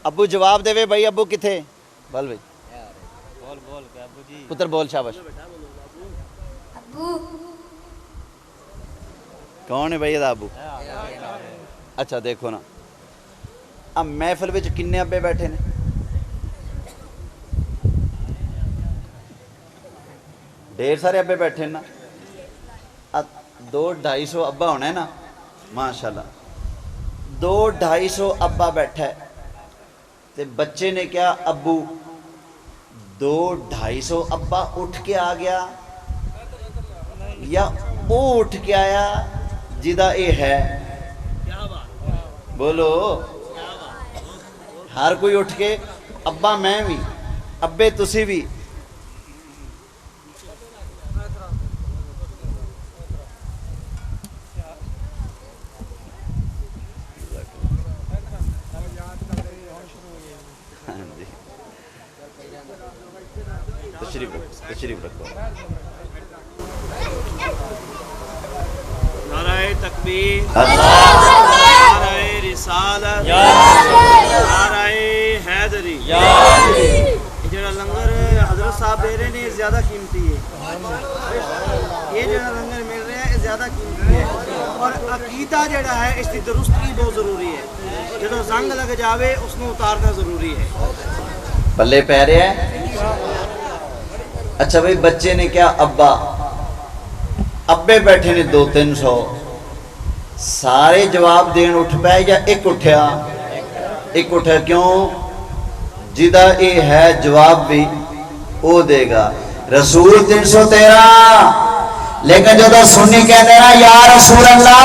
ابو جواب دے وے بھائی، ابو کتھے؟ بول بھائی بول ابو جی، پتر بول شاباش، ابو کون ہے بھائی دا ابو؟ اچھا دیکھو نا، اب محفل وچ کنے ابے بیٹھے نے؟ ڈھیر سارے ابے بیٹھے نا، 200-250 ابا ہونا ہے نا، ماشاءاللہ 200-250 ابا بیٹھا ہے، تے بچے نے کیا ابو، 200-250 ابا اٹھ کے آ گیا یا وہ اٹھ کے آیا جدہ اے ہے؟ بولو، ہر کوئی اٹھ کے، ابا میں بھی، ابے تسی بھی، تشریف رکھو، نعرہ تکبیر، نعرہ رسالت، نعرہ حیدری، یہ جڑا لنگر حضرت صاحب دے رہے ہیں زیادہ قیمتی ہے، یہ جڑا لنگر مل رہا ہے زیادہ قیمتی ہے، اور عقیدہ جڑا ہے اس کی درستگی بہت ضروری ہے، جدو زنگ لگ جاوے اس کو اتارنا ضروری ہے۔ پلے پہ رہے ہیں۔ اچھا بھائی بچے نے کیا ابا، ابے بیٹھے نے 200-300، سارے جواب دین اٹھ پائے یا ایک اٹھیا؟ ایک اٹھا، کیوں؟ جدہ اے ہے جواب بھی وہ دے گا. رسول 313. لیکن جب سنی کہتے ہیں یا رسول اللہ،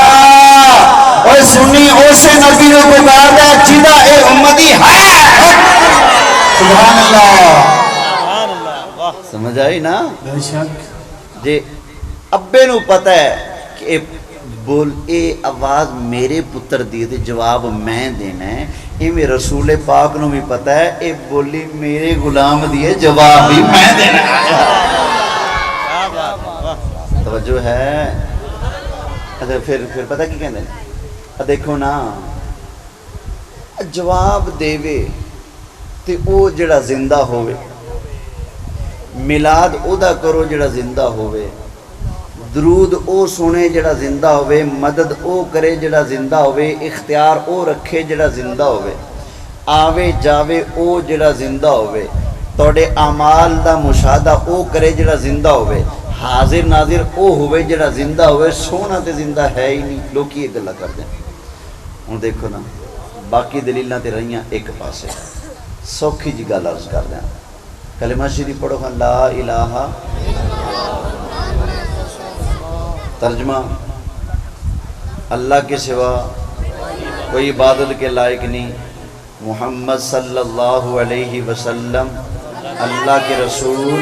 اور سنی اسے نبی کو پکارتا ہے جدا اے امتی ہے. سبحان اللہ. سمجھ آئی نا؟ بے شک. جی ابے نو پتہ ہے کہ بول اے آواز میرے پتر دی تے جواب میں دینا ہے. یہ میرے رسول پاک نو بھی پتہ ہے اے بولی میرے غلام دی ہے جواب بھی میں دینا ہے. توجہ ہے. پھر پتہ کی کہندے ہیں، دیکھو نا جواب دے تے او جڑا زندہ ہوئے، میلاد او دا کرو جڑا زندہ ہوئے، درود او سنے جڑا زندہ ہوئے، مدد او کرے جڑا زندہ ہوئے، اختیار او رکھے جڑا زندہ ہوئے، آوے جاوے او جڑا زندہ ہوئے، توڑے اعمال دا مشاہدہ او کرے جڑا زندہ ہوئے، حاضر ناظر او ہوئے جڑا زندہ ہوئے. سونا تے زندہ ہے ہی نہیں، لوگ یہ گلا کر دیں. ہوں دیکھو نا باقی دلیلاں تے رہیاں ایک پاسے، سوکھی جی گل عرض کر دیں. کلمہ شریف پڑھو ہاں، لا الہ. ترجمہ، اللہ کے سوا کوئی عبادت کے لائق نہیں، محمد صلی اللہ علیہ وسلم اللہ کے رسول،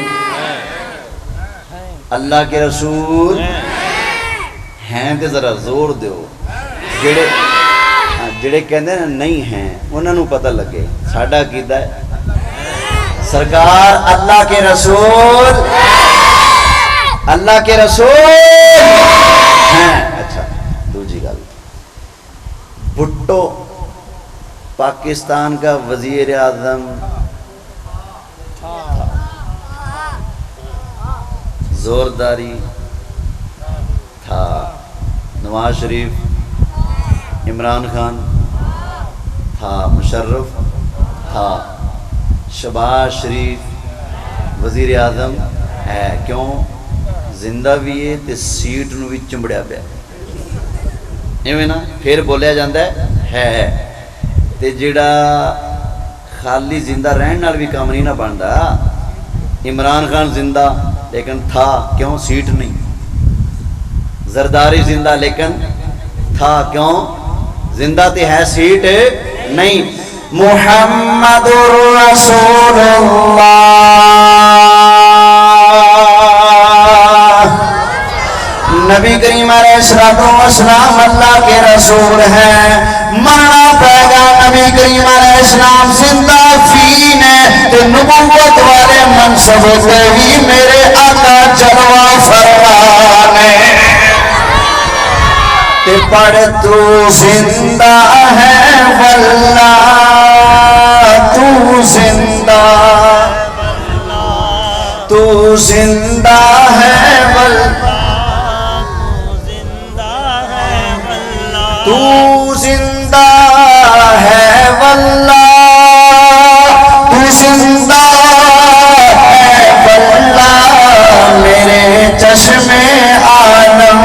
اللہ کے رسول ہیں. تے ذرا زور دیو. جڑے کہندے نا نہیں ہیں انہاں نوں پتہ لگے ساڈا عقیدہ ہے سرکار اللہ کے رسول، اللہ کے رسول ہیں. اچھا دوسری گل، بھٹو پاکستان کا وزیر اعظم زورداری تھا، نواز شریف، عمران خان تھا، مشرف تھا، شہباز شریف وزیر اعظم ہے. کیوں؟ زندہ بھی ہے تے سیٹ نو بھی چمڑیا پیا ایویں نا. پھر بولیا جاندہ ہے تے جڑا خالی زندہ رہن نال بھی کام نہیں نہ بندا. عمران خان زندہ لیکن تھا، کیوں؟ سیٹ نہیں. زرداری زندہ لیکن تھا، کیوں؟ زندہ تے ہے سیٹ نہیں. محمد رسول اللہ، نبی کریم علیہ السلام اللہ کے رسول ہیں. مرنا پڑے گا نبی کریم علیہ السلام زندہ فین ہے تے نبوت والے منصب پہ بھی میرے آقا جلوہ فرمانے. تے پڑھ تو زندہ ہے واللہ، تو زندہ، تو زندہ ہے واللہ، تو زندہ ہے واللہ، تو زندہ ہے واللہ. میرے چشم عالم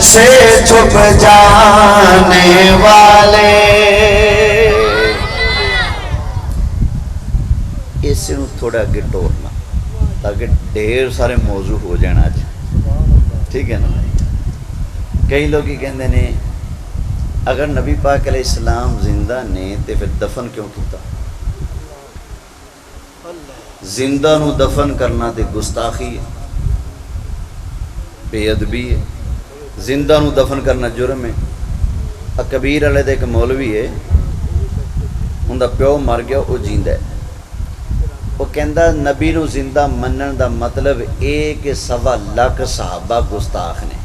سے چھپ جانے والے. اس نو تھوڑا اگے ٹورنا تاکہ ڈھیر سارے موضوع ہو جانا آج، ٹھیک ہے نا. کئی لوگ ہی کہندے نے اگر نبی پاک علیہ السلام زندہ نے تو پھر دفن کیوں کیتا؟ زندہ نو دفن کرنا تے گستاخی ہے، بے ادبی ہے. زندہ نو دفن کرنا جرم ہے. کبیر والے دے ایک مولوی ہے، ان دا پیو مر گیا، وہ جیندہ ہے. وہ کہندا نبی نو زندہ منن دا مطلب اے کہ 1.25 لاکھ صحابہ گستاخ نے.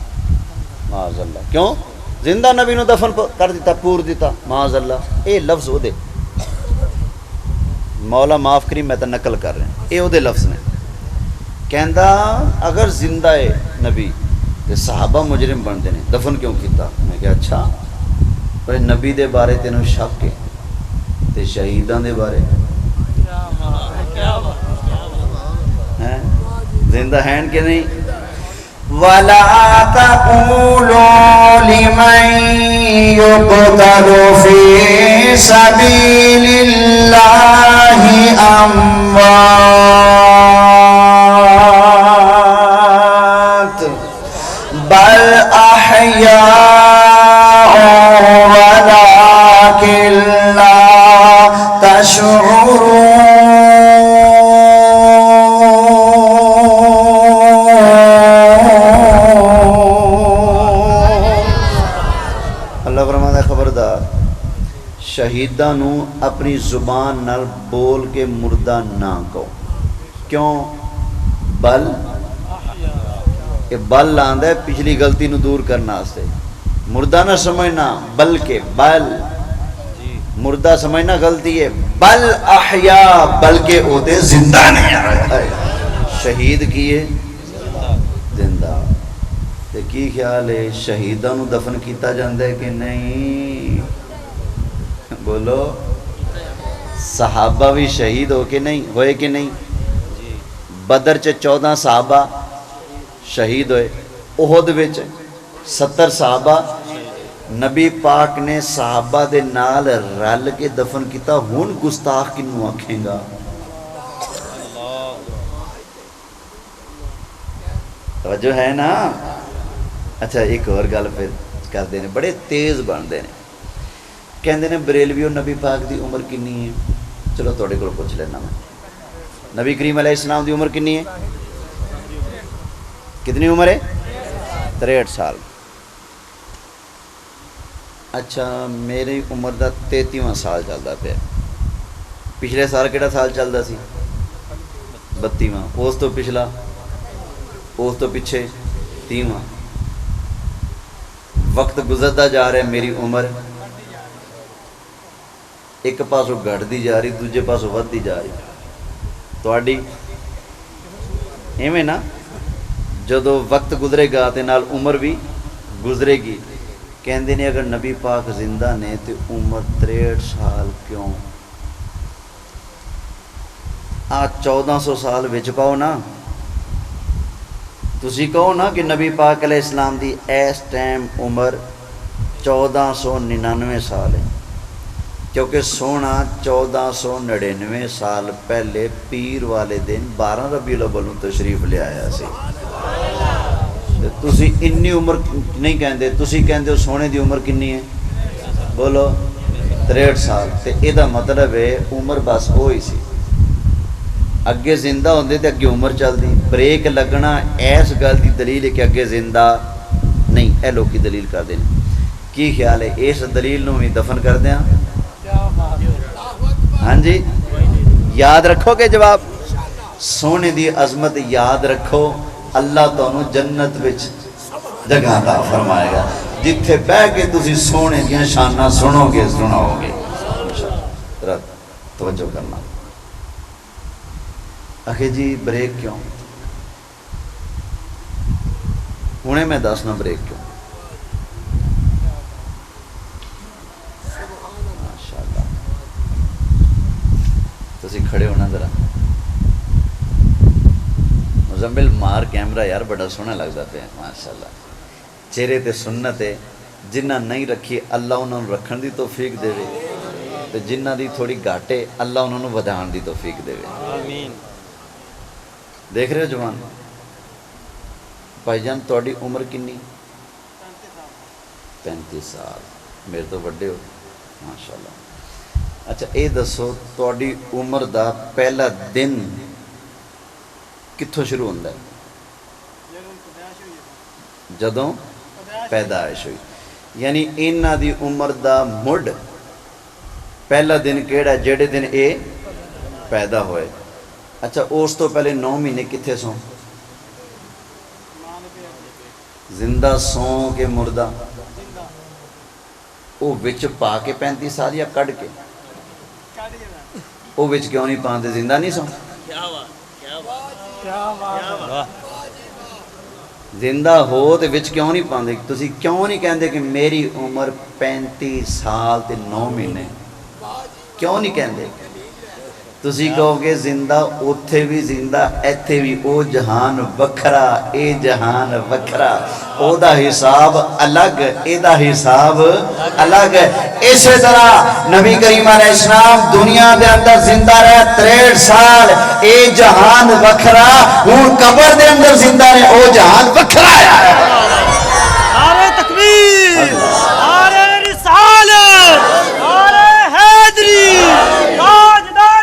معاذ اللہ. کیوں؟ زندہ نبی نو دفن کر دیتا، پور دیتا. معاذ اللہ. اے لفظ او دے، مولا معاف کری میں تو نقل کر رہا ہوں، اے او دے لفظ نے. کہندا اگر زندہ ہے نبی تے صحابہ مجرم بن دینے، دفن کیوں کیتا؟ میں کہا اچھا پر نبی دے بارے تینوں شک ہے تے شہیدان دے بارے ہیں زندہ ہیں کہ نہیں؟ وَلَا تَقُولُوا لِمَن يُقْتَلُ فِي سَبِيلِ اللَّهِ أَمْوَاتٌ، بَلْ أَحْيَاءٌ عِندَ رَبِّهِمْ يُرْزَقُونَ. وَلَا تَقُولُوا لِمَن يُقْتَلُ فِي سَبِيلِ اللَّهِ أَمْوَاتٌ، بَلْ أَحْيَاءٌ عِندَ رَبِّهِمْ يُرْزَقُونَ. اللہ فرماتا ہے خبردار شہیداں نو اپنی زبان نال بول کے مردہ نہ کہو. کیوں؟ بل یہ بل آندا ہے پچھلی غلطی نو دور کرنا واسطے. مردہ نہ سمجھنا بلکہ بل مردہ سمجھنا غلطی ہے. بل احیا بلکہ او دے زندہ نہیں آ. شہید کیے زندہ. تے کی خیال ہے شہیداں نو دفن کیتا جاندا ہے کہ نہیں؟ بولو. صحابہ بھی شہید ہو کے نہیں ہوئے کہ نہیں؟ بدر چ 14 صحابہ شہید ہوئے. احد وچ 70 صحابہ نبی پاک نے صحابہ دے نال رل کے دفن کیتا. ہن گستاخ کنوں آکھیں گا؟ توجہ ہے نا. اچھا ایک اور گل پھر کرتے ہیں, بڑے تیز بنتے ہیں. کہندے نے بریلویو نبی پاک دی عمر کنی ہے؟ چلو تھوڑے کو پوچھ لینا میں. نبی کریم علیہ السلام دی عمر کنی ہے؟ کتنی عمر ہے؟ 63 سال. اچھا میری عمر دا 33واں سال چلتا پیا. پچھلے سال کیڑا سال چلتا سی؟ 32واں. اس تو پچھلا اس تو پیچھے 30واں. وقت گزرتا جا رہا ہے, میری عمر ایک پاسوں گھٹتی جا رہی دوجے پاسوں ودتی جا رہی. تہاڈی ایویں نا جدو وقت گزرے گا تے نال عمر بھی گزرے گی. کہندے نے اگر نبی پاک زندہ نے تے عمر 63 سال کیوں؟ 1400 سال وچ پاؤ نا. تسی کہو نا کہ نبی پاک علیہ السلام دی اس ٹائم عمر 1499 سال ہے, کیونکہ سونا 1499 سال پہلے پیر والے دن 12 ربیع الاول تشریف لے آیا سی. تسی انی عمر نہیں کہندے, تسی کہندے ہو سونے دی عمر کنی ہے؟ بولو 63 سال. تے اے دا مطلب ہے عمر بس ہوئی سی. اگے زندہ ہوندے تے اگے عمر چلدی. بریک لگنا ایس گل دی دلیل ہے کہ اگے زندہ نہیں. اے لوگ کی دلیل کر دیں. کی خیال ہے اس دلیل نو بھی دفن کر دیاں؟ ہاں جی یاد رکھو کہ جواب. سونے دی عظمت یاد رکھو. اللہ تانوں جنت وچ جگہ عطا فرمائے گا جتھے بیٹھ کے تسی سونے دیاں شاناں سنو گے سناؤ گے. توجہ کرنا. آخے جی بریک کیوں؟ ہنے میں دسنا بریک کیوں. ماشاءاللہ تسی کھڑے ہونا ذرا. مزمل مار کیمرہ یار بڑا سونا لگتا پہ ماشاءاللہ. چہرے تے سنت ہے. جنہ نہیں رکھی اللہ انہوں رکھن دی توفیق دے تے جنہ دی تھوڑی گھاٹے اللہ انہوں ودھان دی توفیق دے. آمین. دیکھ رہے ہو جوان بھائی جان تہاڈی عمر کنی؟ 35 سال. میرے تو بڑے ہو ماشاءاللہ. اچھا اے دسو تہاڈی عمر دا پہلا دن کتھوں شروع ہوتا ہے؟ جدوں پیدائش ہوئی. یعنی انہاں دی عمر دا مڈ پہلا دن کیڑا جڑے دن اے پیدا ہوئے. اچھا اس تو پہلے 9 مہینے کتھے سوں؟ زندہ سوں کے مردہ؟ او وچ پا کے 35 سال یا کڈ کے؟ او وچ کیوں نہیں پاندے؟ زندہ نہیں سوں؟ زندہ ہو تے وچ کیوں نہیں پاندے؟ تسی کیوں نہیں کہندے کہ میری عمر 35 سال تے 9 مہینے؟ کیوں نہیں کہندے؟ تسی کہو گے زندہ اوتھے بھی زندہ ایتھے بھی. او جہان وکھرا اے جہان وکھرا. او دا حساب الگ اے دا حساب الگ. اسی طرح نبی کریم علیہ السلام دنیا دے اندر زندہ رہے 63 سال. اے جہان وکھرا. ہن قبر دے اندر زندہ رہے او جہان وکھرا ہے. نعرہ تکبیر, نعرہ رسالت, نعرہ حیدری, تاجدار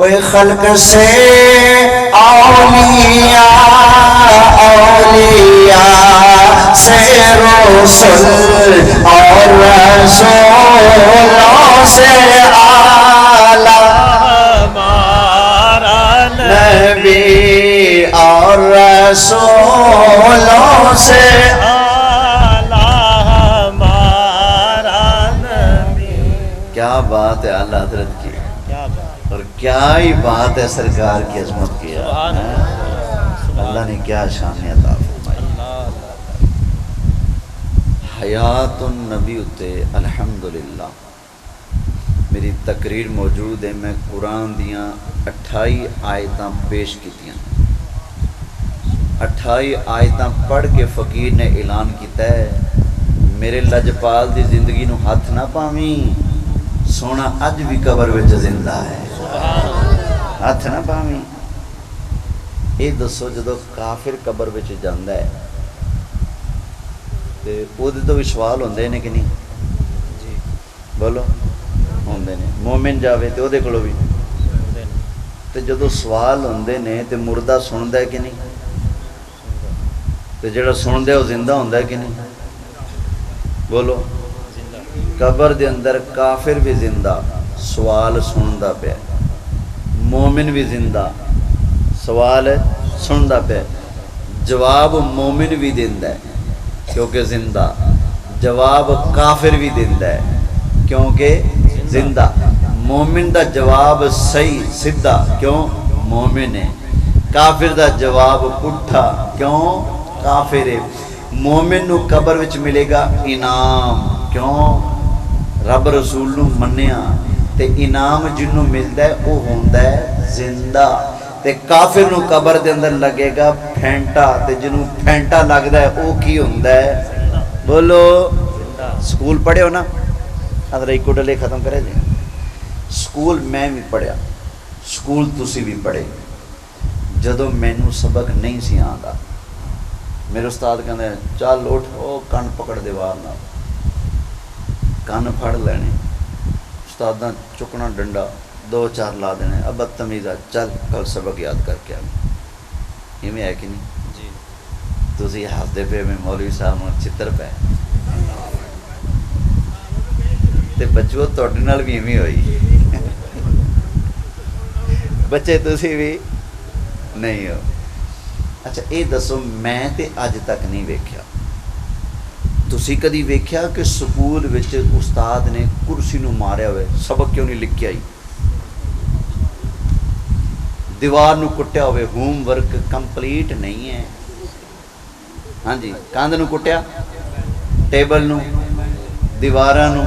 کوئی خلق سے اولیاء، اولیاء سے رسل اور رسولوں سے اعلیٰ ہمارا نبی اور رسولوں سے کیا بات ہے اعلیٰ حضرت کی، اور کیا ہی بات ہے سرکار کی عظمت کی. اللہ نے کیا شان عطا فرمائی. حیات النبی اتے الحمدللہ میری تقریر موجود ہے. میں قرآن دیاں 28 آیتاں پیش کیتیاں. 28 آیتاں پڑھ کے فقیر نے اعلان کیتا ہے میرے لجپال دی زندگی نو ہاتھ نہ پاویں، سونا اج بھی قبر وچ زندہ ہے، ہاتھ نہ پاویں. یہ دسو جدو کافر قبر وچ جاندا ہے تے اودے تو بھی سوال ہوندے نے کہ نہیں؟ بولو ہوندے نے. مومن جاوے تے اودے کولوں بھی تے جدو سوال ہوندے نے تے مردہ سندا ہے کہ نہیں؟ تے جڑا سندا ہے وہ زندہ ہوندا ہے کہ نہیں؟ بولو. قبر دے اندر کافر بھی زندہ سوال سندا پیا، مومن بھی زندہ سوال سندا پیا. جواب مومن بھی دیندا ہے کیونکہ زندہ، جواب کافر بھی دیندا ہے کیونکہ زندہ. مومن دا جواب صحیح سیدھا کیوں؟ مومن ہے. کافر دا جواب پٹھا کیوں؟ کافر ہے. مومن نو قبر وچ ملے گا انعام کیوں؟ رب رسول نو منیا تے انعام جنوں ملدا ہے وہ ہوندا ہے زندہ. تے کافر نو قبر دے اندر لگے گا پھینٹا تے جنوں پھینٹا لگدا ہے وہ کی ہوندا ہے؟ بولو. سکول پڑھے ہو نا؟ اگر ایک ڈلے ختم کرے جی. سکول میں بھی پڑھیا، سکول تسی بھی پڑھے. جدو مینو سبق نہیں سی آندا میرے استاد کہندے چل اٹھ، او کن پکڑ دیوار نال، کن پھڑ لینے، استاداں چکنا ڈنڈا 2-4 لا دینے. اب بدتمیزا چل کل سبق یاد کر کے آنا. ایویں ہے کہ نہیں؟ جی. تسی ہسدے پے میں مولوی صاحب نوں چتر پے تے بچو تواڈے نال بھی ایویں ہوئی. بچے تسی بھی نہیں ہو. اچھا یہ دسو میں تے اج تک نہیں ویکھیا، تسی کدی ویکھیا کہ سکول وچ استاد نے کرسی نو ماریا ہوئے سبق کیوں نہیں لکھ کے آئی؟ دیوار نو کٹیا ہوئے ہوم ورک کمپلیٹ نہیں ہے. ہاں جی. کاندھ نو کٹیا، ٹیبل نو، دیواراں نو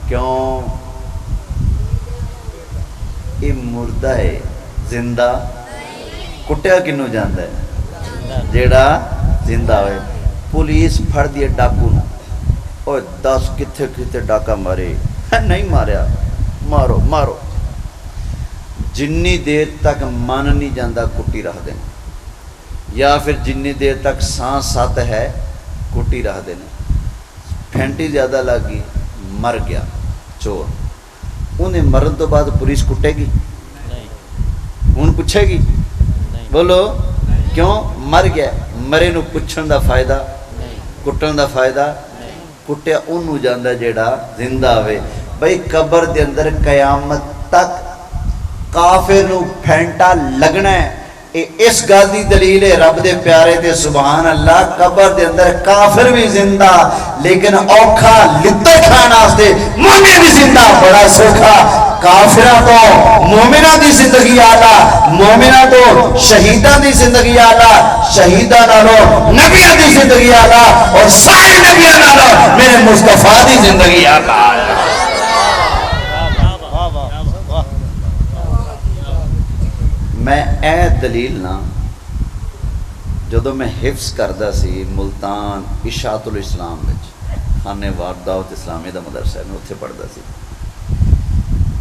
کیوں؟ یہ مردہ ہے زندہ کٹیا کنوں جاندا ہے؟ جیڑا زندہ ہوئے. پولیس پھڑ دیے ڈاکو نو، اوے 10 کتھے کتھے ڈاکا مارے، نہیں ماریا، مارو مارو. جنی دیر تک من نہیں جاندہ کٹی رکھ دینا، یا پھر جنی دیر تک سانس سات ہے کٹی رکھ دینا. پھینٹی زیادہ لگ گئی مر گیا چور. انہیں مرن تو بعد پولیس کٹے گی؟ ہوں پوچھے گی؟ بولو. کیوں؟ مر گیا. مرے نو پوچھن دا فائدہ، کٹن دا فائدہ. کٹیا انہوں جاندہ جیڑا زندہ ہوئے. بھئی قبر دے اندر قیامت تک کافر نو پھینٹا لگنا ہے. اس گل دی دلیل ہے رب دے پیارے تے سبحان اللہ. قبر دے اندر کافر بھی زندہ لیکن اوکھا لتے کھانا واسطے مومن بھی زندہ. بڑا سوکھا. کافراں تو مومناں دی زندگی آلہ، مومناں تو شہیداں دی زندگی آلہ، شہیداں نالوں نبیاں دی زندگی آلہ، اور سارے نبیاں نالوں میرے مصطفیٰ دی زندگی آلہ. میں اے دلیل نہ جدو میں حفظ کردہ سی ملتان اشاعت الاسلام وچ خانے وار دعوت اسلامی دا مدرسہ میں اتھے پڑھدا سی.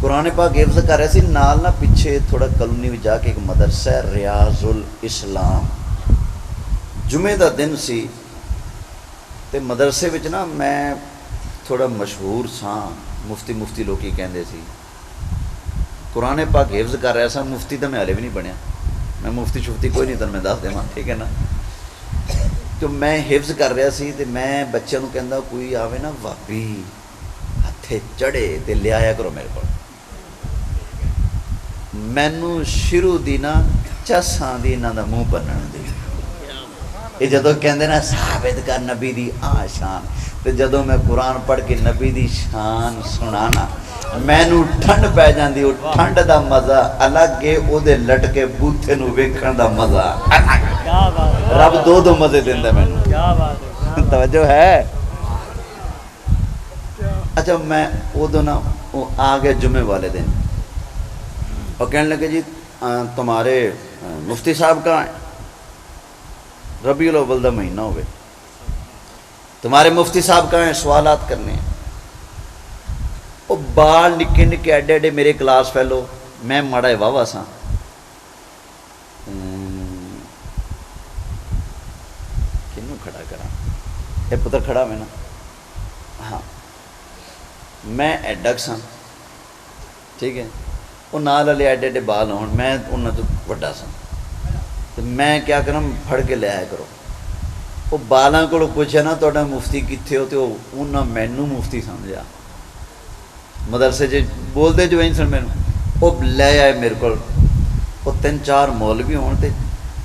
قرآن پاک حفظ کر رہے سی، نال نہ پیچھے تھوڑا کلونی میں جا کے ایک مدرسہ ہے ریاض الاسلام. جمعہ دا دن سی تے مدرسے وچ نا میں تھوڑا مشہور ساں، مفتی لوکی کہندے سی. قرآن پاک حفظ کر رہا سا, مفتی تو میں ہلے بھی نہیں بنیا, میں مفتی شفتی کوئی نہیں تن میں دس دیں, ٹھیک ہے نا. تو میں حفظ کر رہا سی تے میں بچوں کہندا کوئی آوے نا وابی ہتھے چڑھے تے لے آیا کرو میرے کو. مینوں شروع دی نا چساں دی انہاں دا منہ بنن دی, یہ جدوں کہندے نا ثابت کر نبی دی آ شان, تے جدوں میں قرآن پڑھ کے نبی دی شان سنانا مینوں ٹھنڈ پی جاندی. وہ ٹھنڈ دا مزہ الگ ہے, او دے لٹکے بوتھے نو ویکھن دا مزہ الگ. رب دو مزے دیندا مینوں, توجہ ہے. اچھا میں ادو نا وہ آ گیا جمعے والے دن, اور کہنے لگے جی تمہارے مفتی صاحب کہاں ہیں, ربیع الاول دا مہینہ ہوئے, تمہارے مفتی صاحب کہاں ہیں, سوالات کرنے ہیں. وہ بال نکے نکے ایڈے ایڈے میرے کلاس فیلو, میں ماڑا واہ سا, کنوں کھڑا کرا, یہ پتر کھڑا میں نا, ہاں میں ایڈک سا, ٹھیک ہے. وہ نال والے ایڈے ایڈے بال ہون, میں انہوں تو وڈا سا, تو میں کیا کروں پھڑ کے لے آیا کرو. وہ بالاں کو پوچھا نا تہاڈا مفتی کتنے ہو, تو انہاں مینوں مفتی سمجھا. مدرسے چ بولتے جو این سن مینوں, وہ لے آئے میرے کو. وہ 3-4 مولوی ہون تے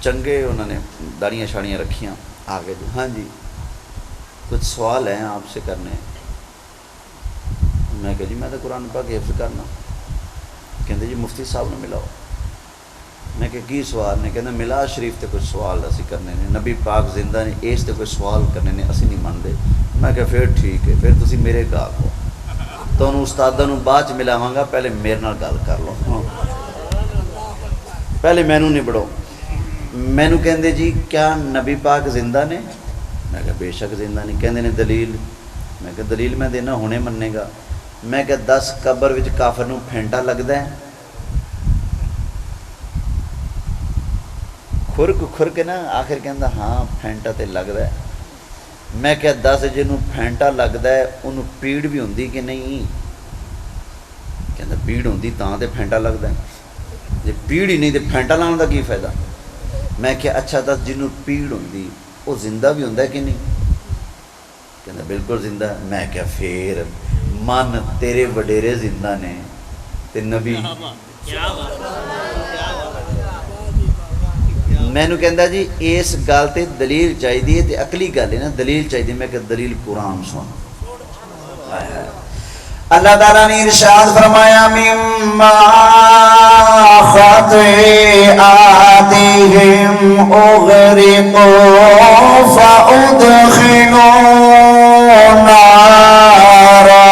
چنگے, انہوں نے داڑیاں شاڑیاں رکھیاں. آگے جو ہاں جی کچھ سوال ہیں آپ سے کرنے. میں کہا جی میں تو قرآن پاک حفظ کرنا. کہتے جی مفتی صاحب نے ملاؤ. میں کہ کی سوال نے, کہتے ملا شریف تے کوئی سوال اسی کرنے نے, نبی پاک زندہ نے, اس تے کوئی سوال کرنے نے, اسی نہیں مانتے. میں کہ پھر ٹھیک ہے, پھر تسی میرے گاہک ہو, تو انہوں استادوں نوں بعد چ ملاواں گا, پہلے میرے نال گل کر لو, پہلے مینوں نہیں بڑھو. مینوں کہندے جی کیا نبی پاک زندہ نے؟ میں کہا بے شک زندہ نہیں. کہندے نے دلیل؟ میں کہا دلیل میں دینا, ہونے مننے گا. میں کہ 10 قبر وچ کافر نوں پھینٹا لگدا ہے, کھر کے نا آخر کہندا ہاں پھینٹا تے لگدا ہے. میں کہ 10 جنوں پھینٹا لگدا ہے انہوں پیڑ بھی ہوندی کہ نہیں؟ کہندا پیڑ ہوندی تاں تے پھینٹا لگدا ہے, جے پیڑ ہی نہیں تے پھینٹا لانے دا کی فائدہ. میں کہ اچھا 10 جنوں پیڑ ہوندی وہ زندہ بھی ہوندا ہے کہ نہیں؟ کہندا بالکل زندہ. میں کہ پھر من تیرے وڈیرے زندہ نے تے نبی. مینوں کہندا جی اس گل تے دلیل چاہیے, تے عقلی گل ہے نا, دلیل چاہیے. میں کہ دلیل قرآن سن. اللہ تعالیٰ نے ارشاد فرمایا مما خطیئاتہم اغرقوا فادخلوا نارا.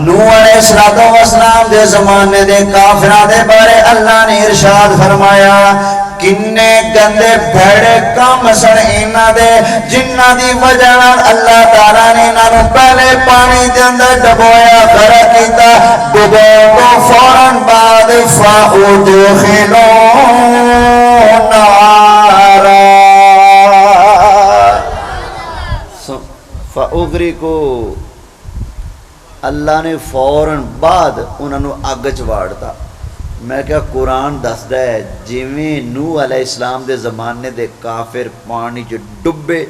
نوح علیہ السلام دے زمانے دے کافراں دے بارے اللہ نے ارشاد فرمایا کنے گندے بھڑے کام سن انہاں دے, جنہاں دی وجہ نال اللہ تعالیٰ نے انہاں نوں پہلے پانی دے اندر ڈبویا, غرق کیتا. ڈبو تو فوراً بعد فادخلوا نارا, فاغرقوا, اللہ نے فوراً بعد انہوں اگ چواڑتا. میں کہا قرآن دسدا ہے جویں نوح علیہ السلام دے زمانے دے کافر پانی چ ڈبے,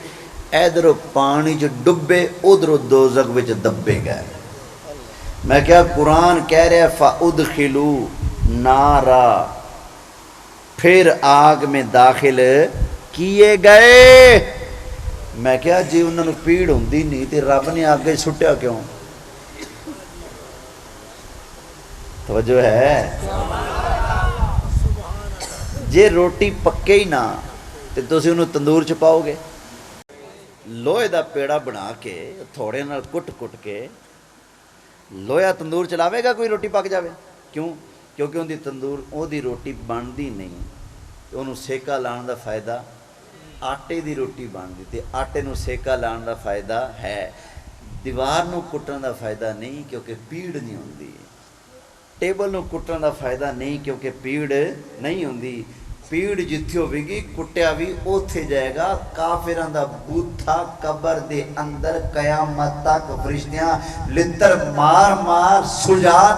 ادھروں پانی چ ڈبے, ادھروں دوزخ وچ دبے گئے. میں کہا قرآن کہہ رہا ہے فادخلوا نارا, پھر آگ میں داخل کیے گئے. میں کہا جی انہوں نے پیڑ ہوندی نہیں تے رب نے آگے سٹیا کیوں؟ توجہ ہے. جے روٹی پکے ہی نہ تے تسی انہوں تندور چ پاؤ گے. لوہے دا پیڑا بنا کے تھوڑے نال کٹ کے لوہا تندور چلاوے گا کوئی روٹی پک جاوے؟ کیوں؟ کیونکہ ان دی تندور او دی روٹی بندی نہیں, انہوں سیکا لان دا فائدہ آٹے دی روٹی بندی, تے آٹے نو سیکا لان دا فائدہ ہے, دیوار نو کٹن دا فائدہ نہیں کیونکہ پیڑ نہیں ہوندی. ٹیبل نو کٹن دا فائدہ نہیں کیونکہ پیڑ نہیں ہوندی. ਪੀੜ ਜਿੱਥੇ ਹੋਵੇਗੀ ਕੁੱਟਿਆ ਵੀ ਉੱਥੇ ਜਾਏਗਾ। ਕਾਫਿਰਾਂ ਦਾ ਬੂਥਾ ਕਬਰ ਦੇ ਅੰਦਰ ਕਿਆਮਤ ਤੱਕ ਫਰਿਸ਼ਤਿਆਂ ਲਿੱਤਰ ਮਾਰ ਮਾਰ ਸੁਲਝਾ